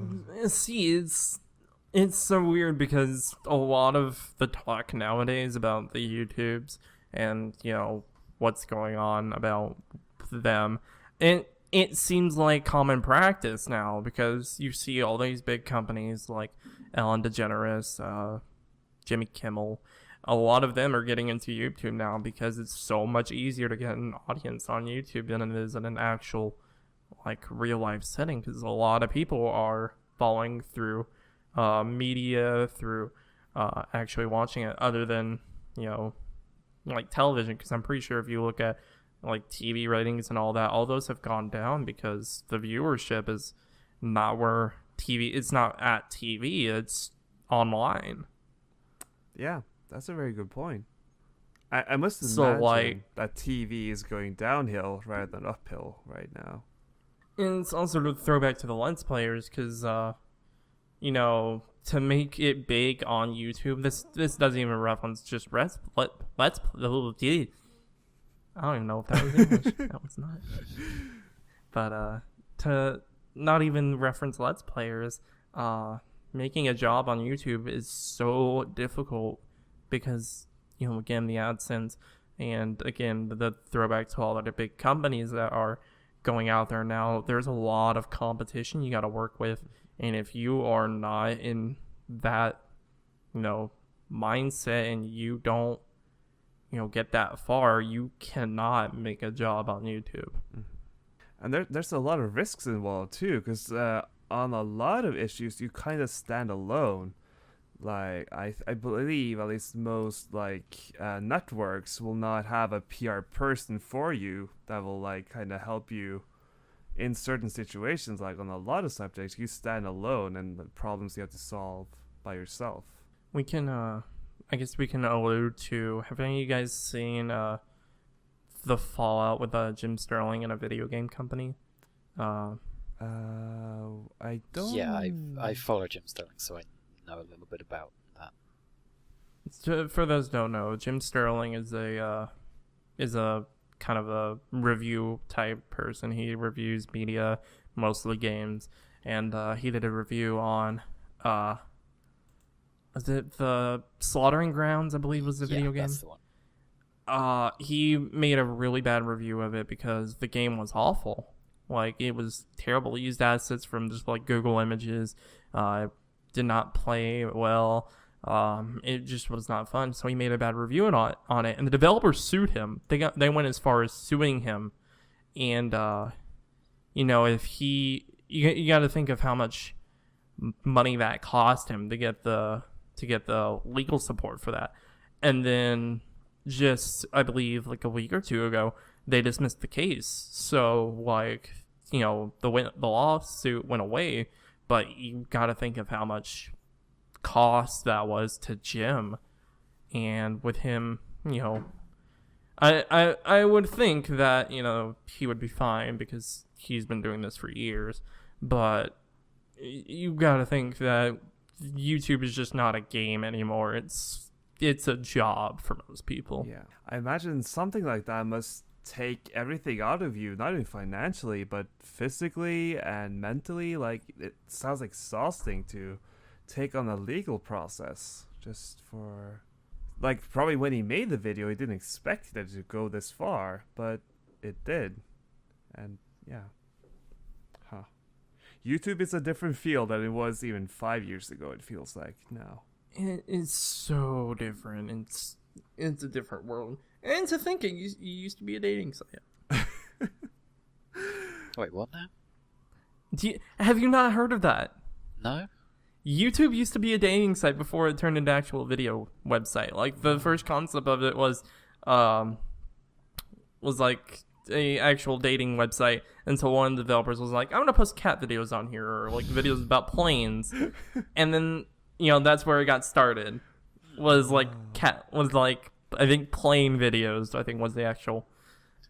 see, it's so weird, because a lot of the talk nowadays about the YouTubes and, you know, what's going on about them, it seems like common practice now, because you see all these big companies like Ellen DeGeneres, Jimmy Kimmel, a lot of them are getting into YouTube now because it's so much easier to get an audience on YouTube than it is in an actual like real life setting, because a lot of people are following through media, through actually watching it, other than, you know, like television, because I'm pretty sure if you look at like TV ratings and all that, all those have gone down because the viewership is not where TV, it's not at TV, it's online. Yeah, that's a very good point. I must imagine So, like, that TV is going downhill rather than uphill right now. And it's also to throw back to the Let's Players, because, you know, to make it big on YouTube, this doesn't even reference just Let's I don't even know if that was English. That was not. But to not even reference Let's Players, making a job on YouTube is so difficult, because, you know, again, the AdSense, and again, the throwback to all of the big companies that are going out there now, there's a lot of competition you got to work with. And if you are not in that, you know, mindset, and you don't, you know, get that far, you cannot make a job on YouTube. And there's a lot of risks involved too, because on a lot of issues you kind of stand alone. Like I believe at least most like networks will not have a PR person for you that will like kind of help you in certain situations. Like on a lot of subjects, you stand alone, and the problems you have to solve by yourself. We can I guess we can allude to, have any of you guys seen the fallout with Jim Sterling in a video game company? I don't. Yeah, I follow Jim Sterling, so I know a little bit about that. For those who don't know, Jim Sterling is a kind of a review type person. He reviews media, mostly games, and he did a review on was it the Slaughtering Grounds, I believe was the video game? That's the one. He made a really bad review of it because the game was awful. Like, it was terrible. He used assets from just like Google Images. It did not play well. It just was not fun. So he made a bad review on it, and the developers sued him. They went as far as suing him, and if you got to think of how much money that cost him to get the legal support for that, and then just I believe like a week or two ago they dismissed the case. So like the lawsuit went away, but you got to think of how much cost that was to Jim, and with him, I would think that he would be fine because he's been doing this for years, but you gotta think that YouTube is just not a game anymore. It's a job for most people. Yeah, I imagine something like that must take everything out of you, not only financially but physically and mentally. Like, it sounds exhausting to take on a legal process just for, like, probably when he made the video he didn't expect it to go this far, but it did. And yeah, YouTube is a different field than it was even 5 years ago, it feels like now. It's so different. It's a different world. And to think you used to be a dating site. Wait, what now? Have you not heard of that? No? YouTube used to be a dating site before it turned into actual video website. Like, the first concept of it was like a actual dating website until one of the developers was like, I'm gonna post cat videos on here, or like videos about planes. And then that's where it got started. Was like I think plane videos, I think was the actual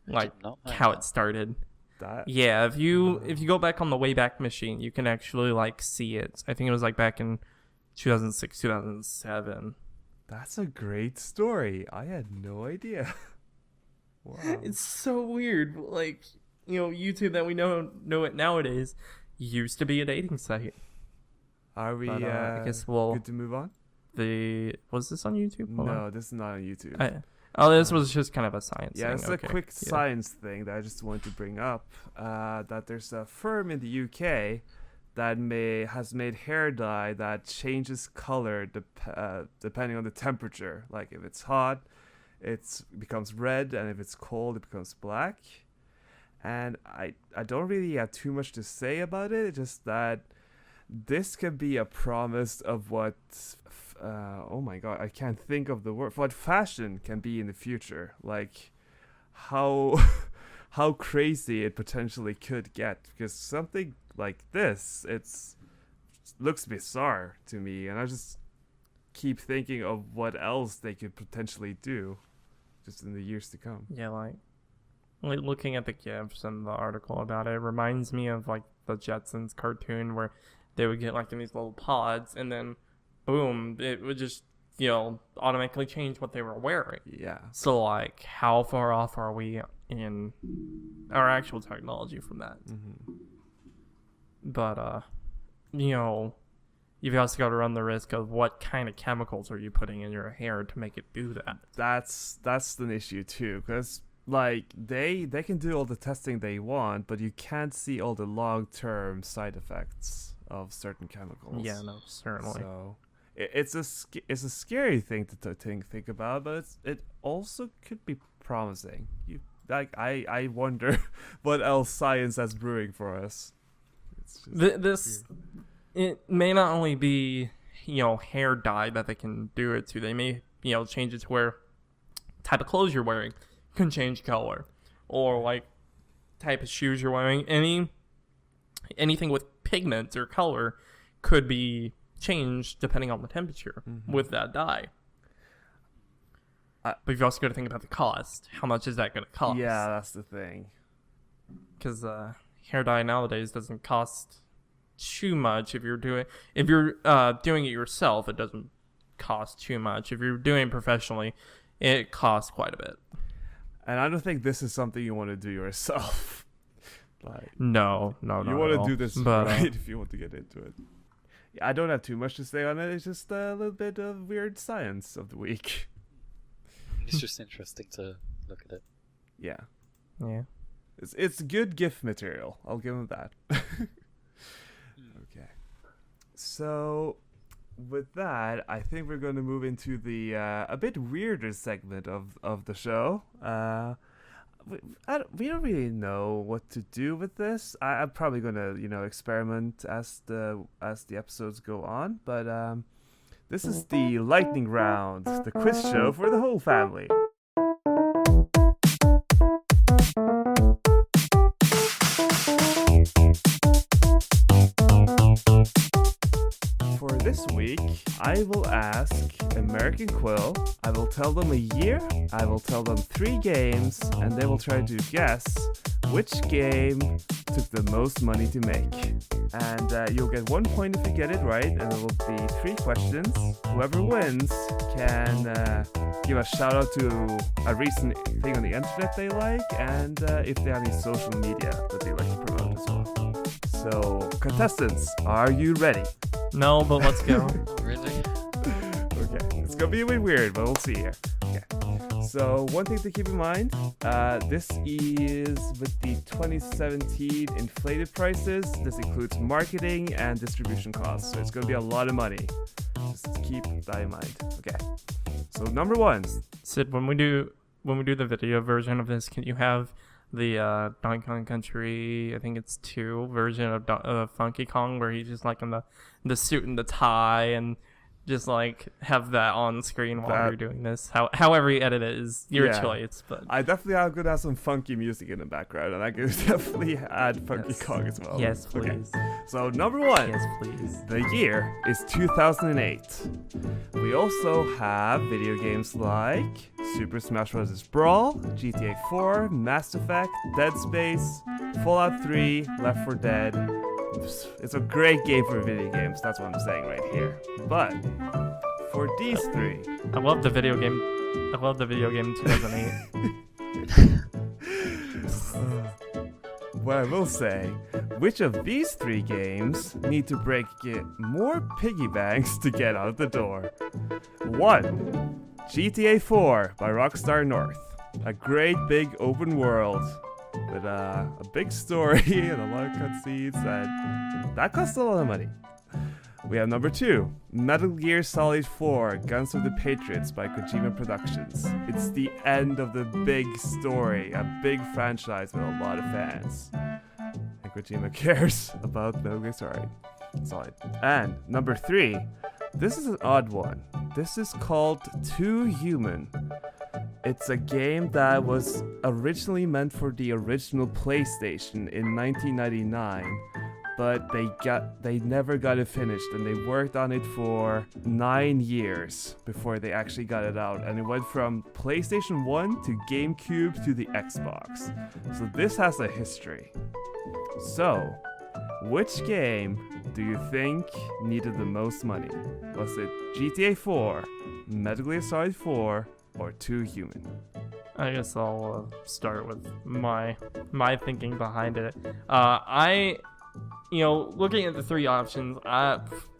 like how it started. Yeah, if you go back on the Wayback Machine, you can actually like see it. I think it was like back in 2006, 2007. That's a great story. I had no idea. Wow. It's so weird. Like, YouTube that we know it nowadays used to be a dating site. Are we I guess good to move on? Was this on YouTube? No, this is not on YouTube. This was just kind of a science thing. Yeah, it's a quick science thing that I just wanted to bring up. That there's a firm in the UK that has made hair dye that changes color depending on the temperature. Like, if it's hot, it becomes red, and if it's cold, it becomes black. And I don't really have too much to say about it. It's just that this could be a promise of what oh my god, I can't think of the word, what fashion can be in the future. Like, how crazy it potentially could get, because something like this, it looks bizarre to me, and I just keep thinking of what else they could potentially do just in the years to come. Yeah, like looking at the GIFs and the article about it reminds me of like the Jetsons cartoon where they would get like in these little pods, and then boom, it would just automatically change what they were wearing. Yeah. So like, how far off are we in our actual technology from that? Mm-hmm. But you've also got to run the risk of what kind of chemicals are you putting in your hair to make it do that. That's an issue too, because like they can do all the testing they want, but you can't see all the long-term side effects of certain chemicals. Yeah, no, certainly. So it's a scary thing to think about, but it also could be promising. I wonder what else science has brewing for us. It may not only be hair dye that they can do it to. They may change it to where type of clothes you're wearing can change color, or like type of shoes you're wearing. Anything with pigment or color could be changed depending on the temperature with that dye. but you've also got to think about the cost. How much is that going to cost? Yeah, that's the thing. Because hair dye nowadays doesn't cost too much. If you're doing it yourself, it doesn't cost too much. If you're doing it professionally, it costs quite a bit. And I don't think this is something you want to do yourself. Like, no, you not want at to all. do this But, right if you want to get into it. Yeah, I don't have too much to say on it. It's just a little bit of weird science of the week. It's just interesting to look at it. Yeah. Yeah. It's good GIF material. I'll give them that. Okay. So, with that, I think we're going to move into the a bit weirder segment of the show. We don't really know what to do with this. I'm probably going to experiment as the episodes go on. But this is the lightning round, the quiz show for the whole family. For this week, I will ask American Quill, I will tell them a year, I will tell them 3 games, and they will try to guess which game took the most money to make. And you'll get 1 point if you get it right, and it will be 3 questions. Whoever wins can give a shout out to a recent thing on the internet they like, and if they have any social media that they like to promote as well. So, contestants, are you ready? No, but let's go. Really? Okay, it's gonna be a bit weird, but we'll see here. Okay, so one thing to keep in mind, this is with the 2017 inflated prices. This includes marketing and distribution costs, so it's gonna be a lot of money. Just keep that in mind. Okay, so number 1. Sid, when we do the video version of this, can you have the Donkey Kong Country, I think it's 2 version of Funky Kong, where he's just like in the suit and the tie, and just like have that on screen while you're doing this. However you edit it is your choice, but I definitely could have some funky music in the background, and I could definitely add Funky Kong as well. Yes, please. Okay. So number 1. Yes, please. The year is 2008. We also have video games like Super Smash Bros. Brawl, GTA 4, Mass Effect, Dead Space, Fallout 3, Left 4 Dead. It's a great game for video games, that's what I'm saying right here. But for these 3, I love the video game 2008. what I will say, which of these 3 games need to break more piggy banks to get out the door? 1. GTA 4 by Rockstar North. A great big open world with a big story and a lot of cutscenes, and that costs a lot of money. We have number 2, Metal Gear Solid 4 Guns of the Patriots by Kojima Productions. It's the end of the big story, a big franchise with a lot of fans. And Kojima cares about Metal Gear Solid. And number 3, this is an odd one. This is called Too Human. It's a game that was originally meant for the original PlayStation in 1999, but they never got it finished, and they worked on it for 9 years before they actually got it out, and it went from PlayStation 1 to GameCube to the Xbox. So this has a history. So, which game do you think needed the most money? Was it GTA 4, Metal Gear Solid 4, or Too Human? I guess I'll start with my thinking behind it. Looking at the 3 options,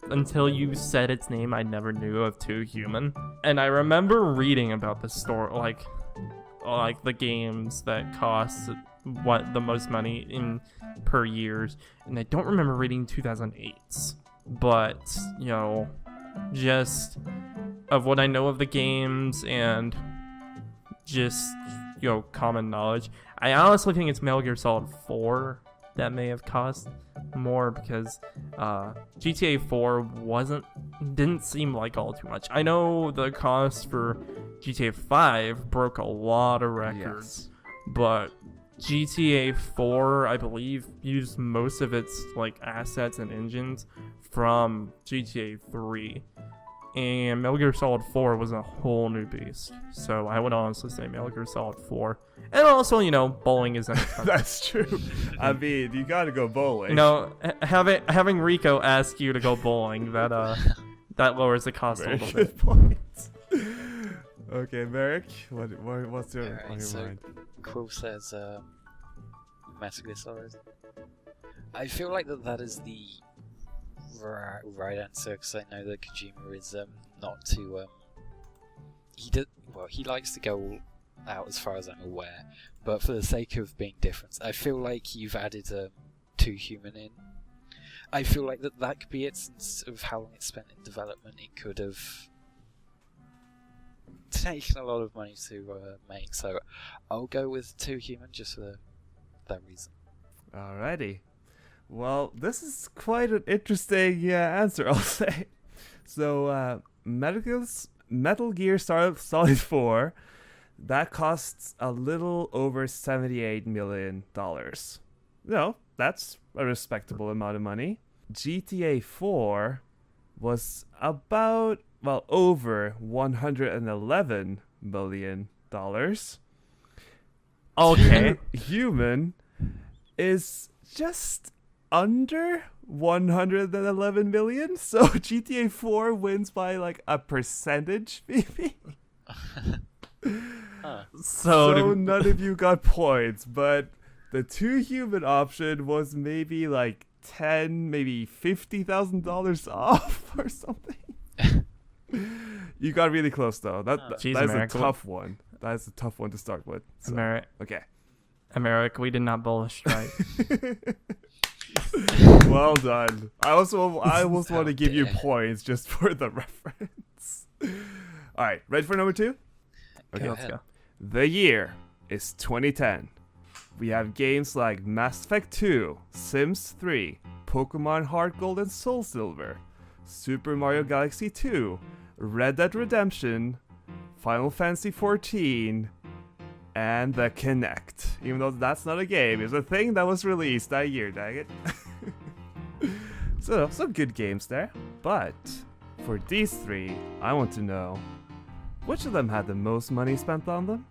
until you said its name, I never knew of Too Human. And I remember reading about the store, like the games that cost what the most money in per years, and I don't remember reading 2008's. But just of what I know of the games and just common knowledge, I honestly think it's Metal Gear Solid 4 that may have cost more, because GTA 4 didn't seem like all too much. I know the cost for GTA 5 broke a lot of records, but GTA 4, I believe, used most of its assets and engines from GTA 3. and Metal Gear Solid 4 was a whole new beast. So I would honestly say Metal Gear Solid 4. And also, bowling is inexpensive. That's true. I mean, you gotta go bowling. Having Rico ask you to go bowling, that lowers the cost a little bit. Point. Okay, Merrick, what's on your mind? Quill says Metal Gear Solid. I feel like that is the right answer, because I know that Kojima is not too he likes to go out as far as I'm aware, but for the sake of being different, I feel like you've added 2 Human in. I feel like that could be it, since of how long it's spent in development. It could have taken a lot of money to make, so I'll go with 2 Human just for that reason. Alrighty. Well, this is quite an interesting answer, I'll say. So, Metal Gear Solid 4, that costs a little over $78 million. That's a respectable amount of money. GTA 4 was about, over $111 million. Okay. Human is just under 111 million, so GTA 4 wins by like a percentage, maybe. So none of you got points, but the 2 Human option was maybe like maybe $50,000 off or something. You got really close though. That's a tough one. That's a tough one to start with. So. Okay. America, we did not bullish, right? Well done. I also want to give you points just for the reference. All right, ready for number 2? Okay, let's go. The year is 2010. We have games like Mass Effect 2, Sims 3, Pokemon Heart Gold and Soul Silver, Super Mario Galaxy 2, Red Dead Redemption, Final Fantasy 14, and the Kinect. Even though that's not a game, it's a thing that was released that year, dang it. So, some good games there. But for these 3, I want to know, which of them had the most money spent on them?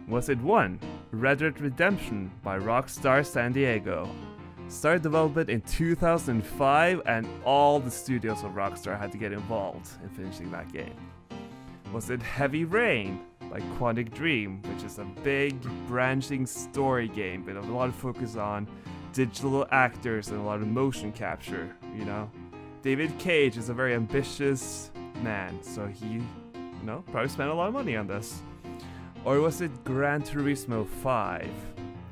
Was it 1, Red Dead Redemption by Rockstar San Diego? Started development in 2005, and all the studios of Rockstar had to get involved in finishing that game. Was it Heavy Rain by Quantic Dream, which is a big branching story game with a lot of focus on digital actors and a lot of motion capture, David Cage is a very ambitious man, so he, probably spent a lot of money on this. Or was it Gran Turismo 5?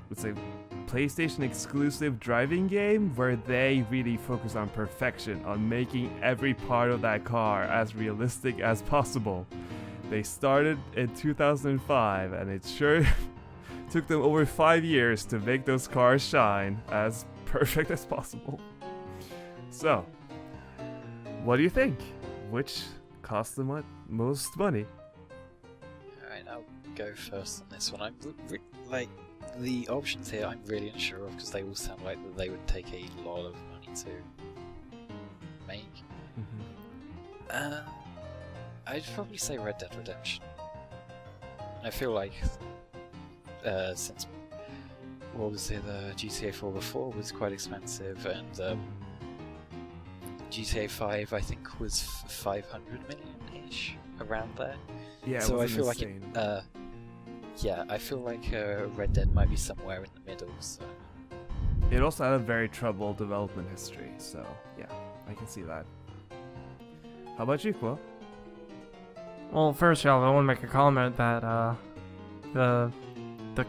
It's a PlayStation exclusive driving game where they really focus on perfection, on making every part of that car as realistic as possible. They started in 2005, and it sure took them over 5 years to make those cars shine as perfect as possible. So, what do you think? Which cost them most money? Alright, I'll go first on this one. I'm the options here I'm really unsure of, because they all sound like that they would take a lot of money to make. I'd probably say Red Dead Redemption. I feel like since GTA 4 before was quite expensive, and GTA 5 I think was 500 million-ish, around there. Yeah, so I feel insane. I feel like Red Dead might be somewhere in the middle. So it also had a very troubled development history, so yeah, I can see that. How about you, Quill? Well, first off, I want to make a comment that the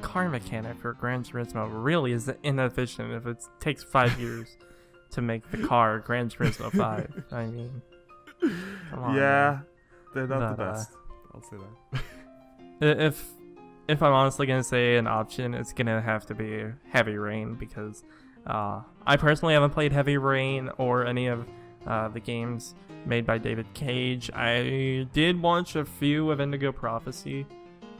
car mechanic for Gran Turismo really is inefficient if it takes 5 years to make the car Gran Turismo 5. I mean, come on. Yeah, they're not the best. I'll say that. If I'm honestly gonna say an option, it's gonna have to be Heavy Rain, because I personally haven't played Heavy Rain or any of the games made by David Cage. I did watch a few of Indigo Prophecy,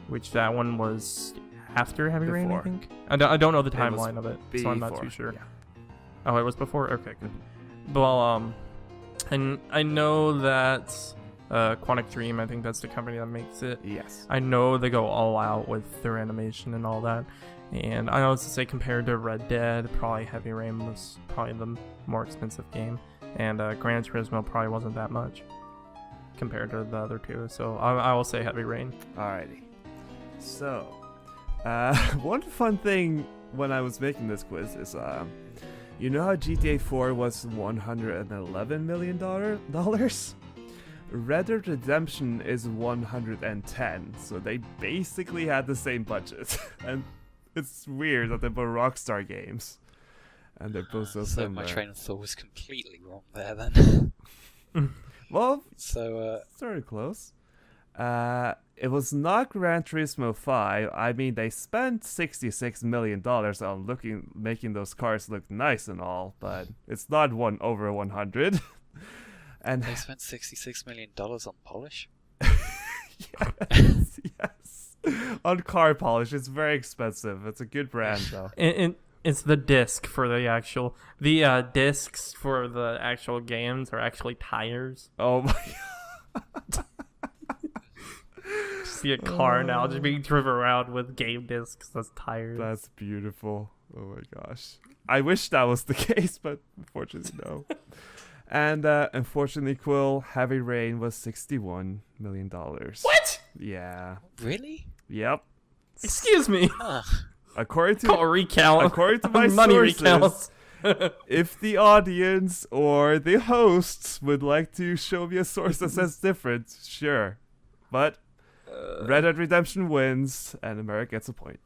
which that one was after Heavy Rain, I think. I don't know the timeline of it, so I'm not too sure. Yeah. Oh, it was before? Okay, good. Well, and I know that Quantic Dream, I think that's the company that makes it. Yes. I know they go all out with their animation and all that. And I honestly say compared to Red Dead, probably Heavy Rain was probably the more expensive game. And Gran Turismo probably wasn't that much compared to the other two. So I will say Heavy Rain. Alrighty. So, one fun thing when I was making this quiz is, you know how GTA 4 was $111 million? Red Dead Redemption is 110, so they basically had the same budget. And it's weird that they're both Rockstar games. And they're both so So similar. my train of thought was completely wrong there then. Well, So, sort of close. It was not Gran Turismo 5. I mean, they spent $66 million on making those cars look nice and all, but it's not over 100. And they spent $66 million on polish? yes. On car polish. It's very expensive. It's a good brand, though. It's the disc for the discs for the actual games are actually tires. Oh my god. See a car now just being driven around with game discs as tires. That's beautiful. Oh my gosh. I wish that was the case, but unfortunately no. And unfortunately, Quill, Heavy Rain was $61 million. What? Yeah. Really? Yep. Excuse me. According to Call a recount. According to my Money sources, recounts. if the audience or the hosts would like to show me a source that says different, sure. But Red Dead Redemption wins, and America gets a point.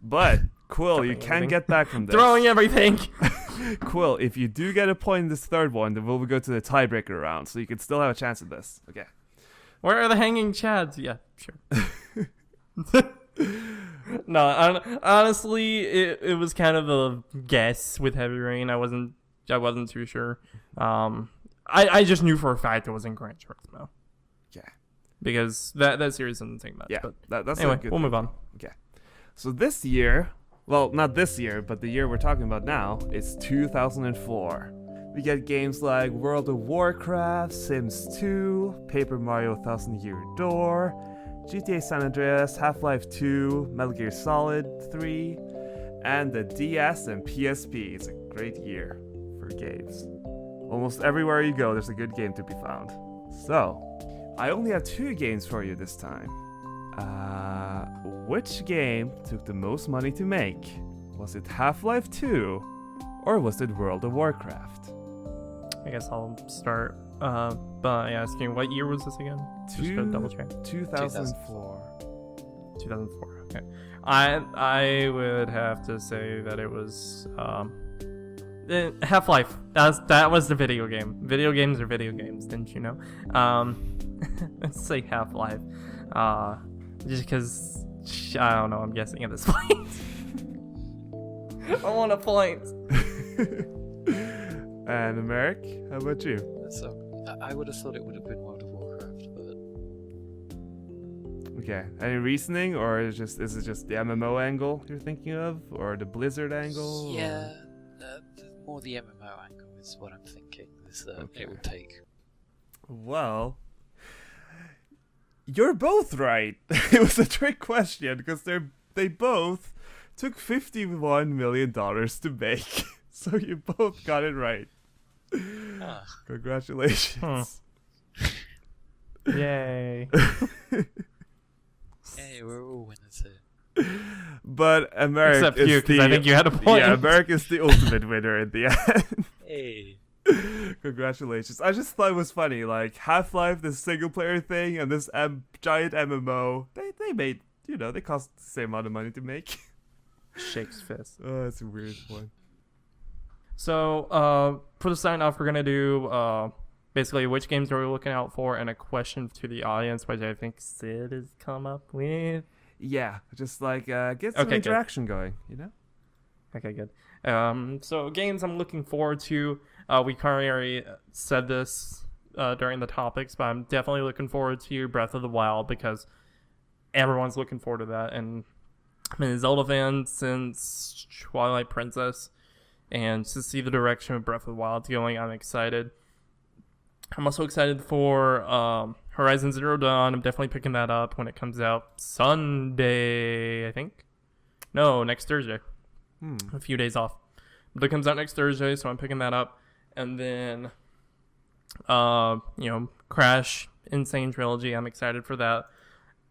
But, Quill, you can get back from this. Throwing everything. Quill, if you do get a point in this third one, then we'll go to the tiebreaker round, so you can still have a chance at this. Okay. Where are the hanging chads? Yeah, sure. No, honestly, it was kind of a guess with Heavy Rain. I wasn't too sure. I just knew for a fact it wasn't Gran Turismo. Yeah. Because that series didn't take much. Yeah, but that's anyway, a good we'll thing. move on. Okay. So this year, well, not this year, but the year we're talking about now, is 2004. We get games like World of Warcraft, Sims 2, Paper Mario 1000 Year Door, GTA San Andreas, Half-Life 2, Metal Gear Solid 3, and the DS and PSP. It's a great year for games. Almost everywhere you go, there's a good game to be found. So, I only have 2 games for you this time. Which game took the most money to make? Was it Half-Life 2, or was it World of Warcraft? I guess I'll start by asking, what year was this again? Just to double check. 2004. 2004. Okay. I would have to say that it was Half-Life. That was the video game. Video games are video games, didn't you know? Let's say Half-Life. Just because I don't know. I'm guessing at this point. I want a point. And Americ, how about you? So, I would have thought it would have been World of Warcraft, but... Okay. Any reasoning, or is it just the MMO angle you're thinking of, or the Blizzard angle? Yeah, more the MMO angle is what I'm thinking. It will take. Well, you're both right. It was a trick question because they both took $51 million to make. So you both got it right. Congratulations. Yay. Hey, we're all winners here. But America Except you, because I think you had a point. Yeah, America is the ultimate winner in the end. Hey. Congratulations. I just thought it was funny. Like, Half-Life, this single-player thing, and this giant MMO, they made, they cost the same amount of money to make. Shakes fist. Oh, that's a weird one. So, for the sign-off, we're going to do basically which games are we looking out for and a question to the audience, which I think Sid has come up with. Yeah, just like get some interaction going, Okay, good. So games I'm looking forward to. We currently already said this during the topics, but I'm definitely looking forward to Breath of the Wild because everyone's looking forward to that. And I've been a Zelda fan since Twilight Princess, and to see the direction of Breath of the Wild going, I'm excited. I'm also excited for Horizon Zero Dawn. I'm definitely picking that up when it comes out Sunday, I think. No, next Thursday. A few days off. But it comes out next Thursday, so I'm picking that up. And then, Crash N-Sane Trilogy. I'm excited for that.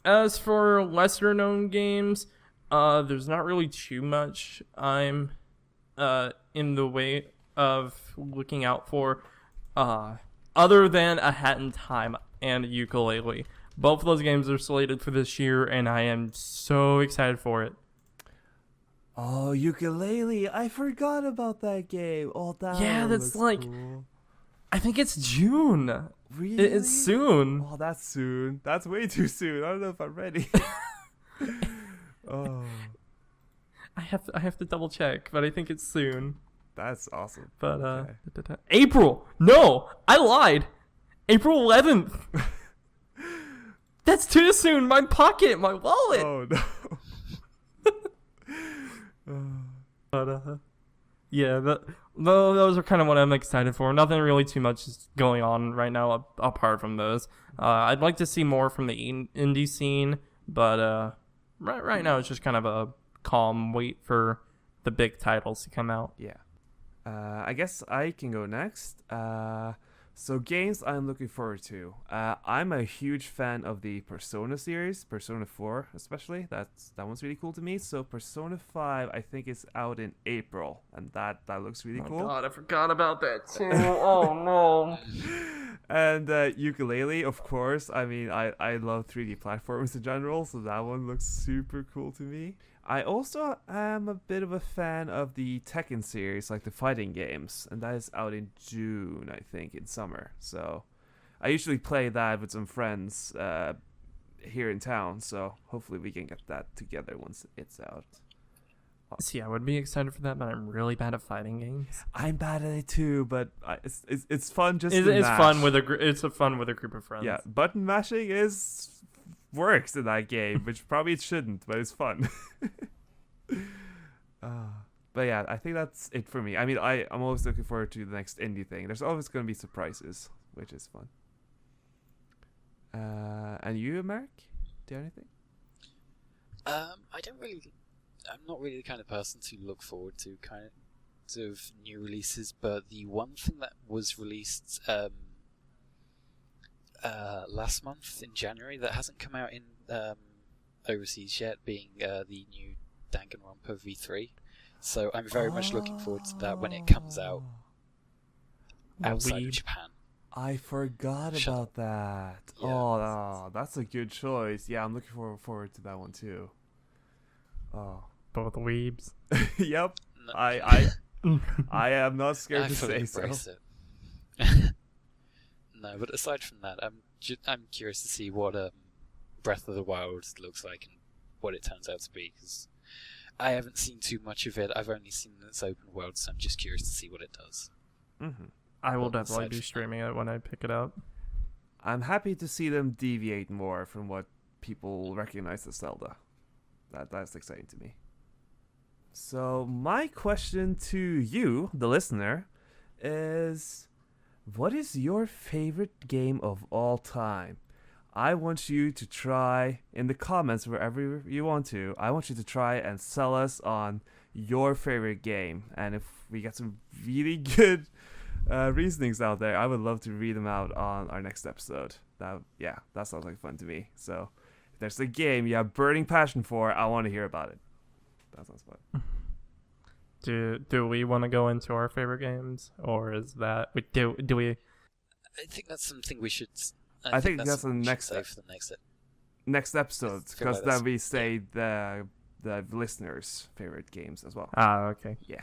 As for lesser known games, there's not really too much I'm in the way of looking out for, other than A Hat in Time and Ukulele. Both of those games are slated for this year, and I am so excited for it. Oh, Ukulele! I forgot about that game. Oh, that's like, cool. I think it's June. Really? It's soon. Oh, that's soon. That's way too soon. I don't know if I'm ready. Oh, I have to double check, but I think it's soon. that's awesome. But Okay. April. No, I lied. April 11th. That's too soon. My pocket, my wallet. Oh no. But yeah, those are kind of what I'm excited for. Nothing really too much is going on right now apart from those. I'd like to see more from the indie scene, but right now it's just kind of a calm wait for the big titles to come out. Yeah. I guess I can go next. So games I'm looking forward to. I'm a huge fan of the Persona series, Persona 4 especially. That one's really cool to me. So Persona 5 I think is out in April, and that looks really cool. Oh god, I forgot about that too. Oh no. And Ukulele, of course. I mean, I love 3D platformers in general, so that one looks super cool to me. I also am a bit of a fan of the Tekken series, like the fighting games, and that is out in June, I think, in summer. So I usually play that with some friends here in town, so hopefully we can get that together once it's out. See, I would be excited for that, but I'm really bad at fighting games. I'm bad at it too, but it's fun just It's to mash. fun with fun with a group of friends. Yeah, button mashing works in that game, which probably it shouldn't, but it's fun. But yeah, I think that's it for me. I mean, I'm always looking forward to the next indie thing. There's always going to be surprises, which is fun. And you, Mark? Do you have anything? I'm not really the kind of person to look forward to kind of new releases, but the one thing that was released last month in January that hasn't come out in overseas yet, being the new Danganronpa V3. So I'm very much looking forward to that when it comes out outside of Japan. I forgot about that. Yeah. Oh, that's a good choice. Yeah, I'm looking forward to that one too. Oh, Both weebs. yep. No. I am not scared I to fully say so. embrace it. No, but aside from that, I'm curious to see what Breath of the Wild looks like and what it turns out to be, because I haven't seen too much of it. I've only seen its open world, so I'm just curious to see what it does. Mm-hmm. I will But definitely aside be from streaming it when I pick it up. I'm happy to see them deviate more from what people recognize as Zelda. That's exciting to me. So my question to you, the listener, is what is your favorite game of all time? I want you to try in the comments wherever you want to. I want you to try and sell us on your favorite game. And if we get some really good reasonings out there, I would love to read them out on our next episode. That sounds like fun to me. So if there's a game you have burning passion for, I want to hear about it. That sounds fun. Do we want to go into our favorite games, or is that do we? I think that's something we should. I think that's the something we should next save for the next episode, I feel because like then that's- we say the listeners' favorite games as well. Ah, okay. Yeah.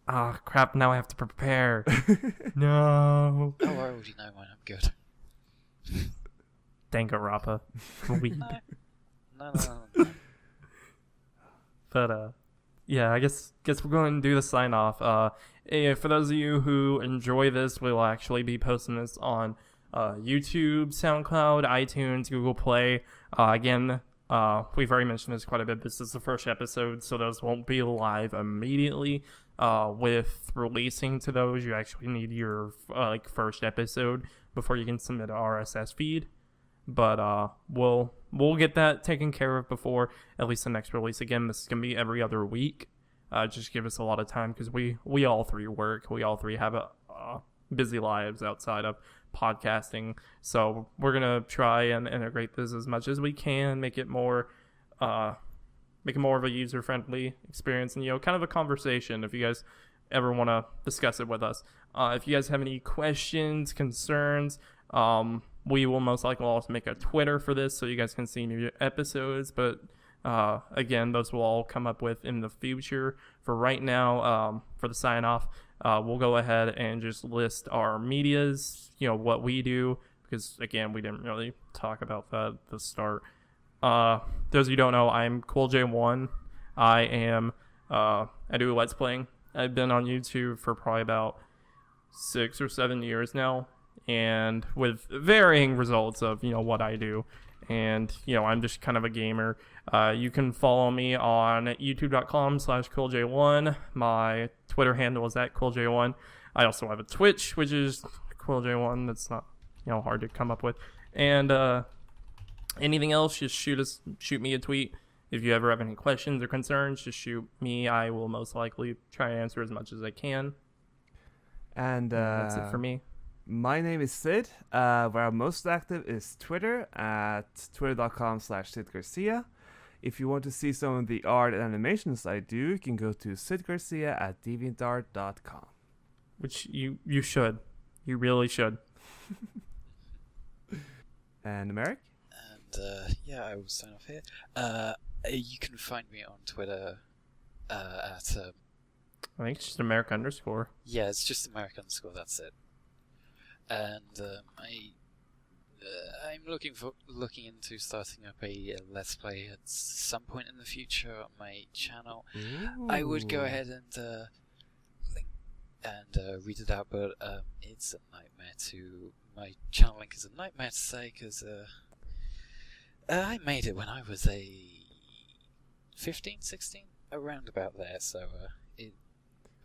Ah, crap! Now I have to prepare. No. Oh, I already know mine. I'm good. Danganronpa. Weeb. No. But yeah, I guess we're going to do the sign off. For those of you who enjoy this, we'll actually be posting this on YouTube, SoundCloud, iTunes, Google Play. Again, we've already mentioned this quite a bit. This is the first episode, so those won't be live immediately. with releasing to those, you actually need your first episode before you can submit an RSS feed. But we'll get that taken care of before at least the next release. Again, this is gonna be every other week. Just give us a lot of time because we all three work. We all three have busy lives outside of podcasting. So we're gonna try and integrate this as much as we can, make it more of a user-friendly experience, and kind of a conversation if you guys ever want to discuss it with us. If you guys have any questions, concerns, we will most likely also make a Twitter for this so you guys can see new episodes, but again, those will all come up with in the future. For right now, for the sign-off, we'll go ahead and just list our medias, what we do, because again, we didn't really talk about that at the start. Those of you who don't know, I'm CoolJ1. I do Let's Playing. I've been on YouTube for probably about 6 or 7 years now, and with varying results of, what I do. And, I'm just kind of a gamer. You can follow me on youtube.com/CoolJ1. My Twitter handle is @CoolJ1. I also have a Twitch, which is CoolJ1. That's not, hard to come up with. And, anything else, just shoot me a tweet. If you ever have any questions or concerns, just shoot me. I will most likely try to answer as much as I can. And that's it for me. My name is Sid. Where I'm most active is Twitter at twitter.com/SidGarcia. If you want to see some of the art and animations I do, you can go to sidgarcia@deviantart.com. Which you should. You really should. And Merrick? And I will sign off here. You can find me on Twitter at... I think it's just America_. Yeah, it's just America_, that's it. And I'm looking into starting up a Let's Play at some point in the future on my channel. Ooh. I would go ahead and link and read it out, but it's a nightmare to... My channel link is a nightmare to say, because I made it when I was 15, 16, around about there, so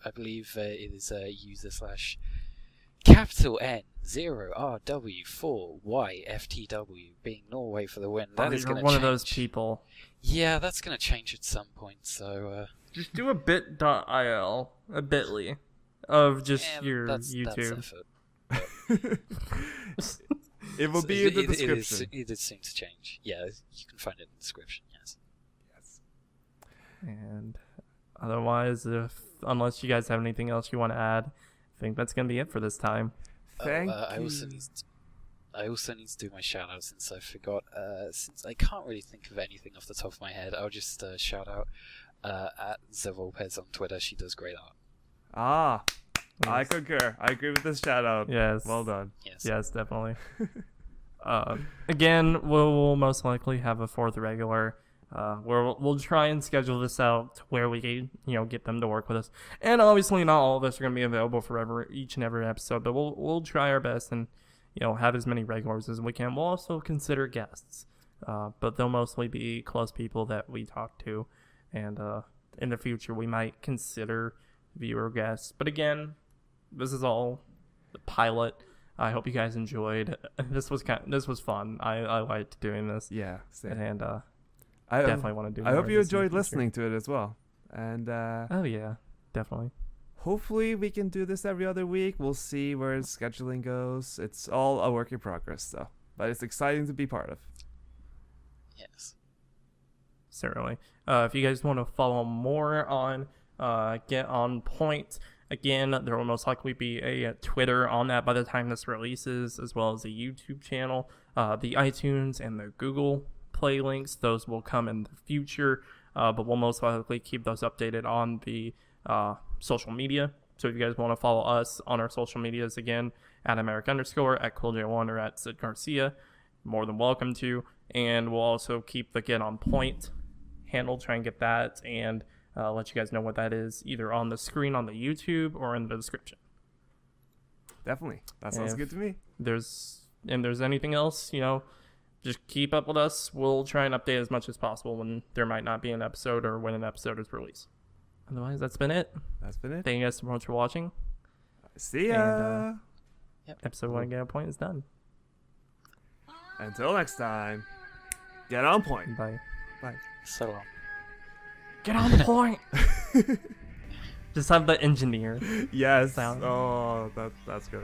I believe it is user/N0RW4YFTW, being Norway for the win. That is going to change. One of those people. Yeah, that's going to change at some point, so... Just do a bit.il, a bit.ly, of just your YouTube. It will be in the description. It seems to change. Yeah, you can find it in the description, yes. And otherwise, unless you guys have anything else you want to add, I think that's going to be it for this time. Thank you. I also need to do my shout-out since I forgot. Since I can't really think of anything off the top of my head, I'll just shout out at Zevolpez on Twitter. She does great art. Yes. I concur. I agree with this shout-out. Yes. Well done. Yes, definitely. Again, we'll most likely have a fourth regular. We'll try and schedule this out to where we get them to work with us. And obviously, not all of us are going to be available for each and every episode, but we'll try our best and have as many regulars as we can. We'll also consider guests, but they'll mostly be close people that we talk to, and in the future we might consider viewer guests. But again, this is all the pilot. I hope you guys enjoyed. This was fun. I liked doing this. Yeah, same. And I definitely want to do. I hope you enjoyed listening to it as well. And oh yeah, definitely. Hopefully we can do this every other week. We'll see where scheduling goes. It's all a work in progress, though. But it's exciting to be part of. Yes. Certainly. If you guys want to follow more on Get On Point, again, there will most likely be a Twitter on that by the time this releases, as well as a YouTube channel, the iTunes and the Google Play links. Those will come in the future, but we'll most likely keep those updated on the social media. So if you guys want to follow us on our social medias, again, at America_, at CoolJ1, or at Sid Garcia, more than welcome to. And we'll also keep the Get On Point handle, try and get that, and let you guys know what that is, either on the screen on the YouTube or in the description. Definitely. That sounds good to me. There's anything else, just keep up with us. We'll try and update as much as possible when there might not be an episode or when an episode is released. Otherwise, that's been it. That's been it. Thank you guys so much for watching. See ya. Yep. Episode 1 Get On Point is done. Until next time, get on point. Bye. Bye. So long. Get on the point. Just have the engineer Yes. sound. Oh, that's good.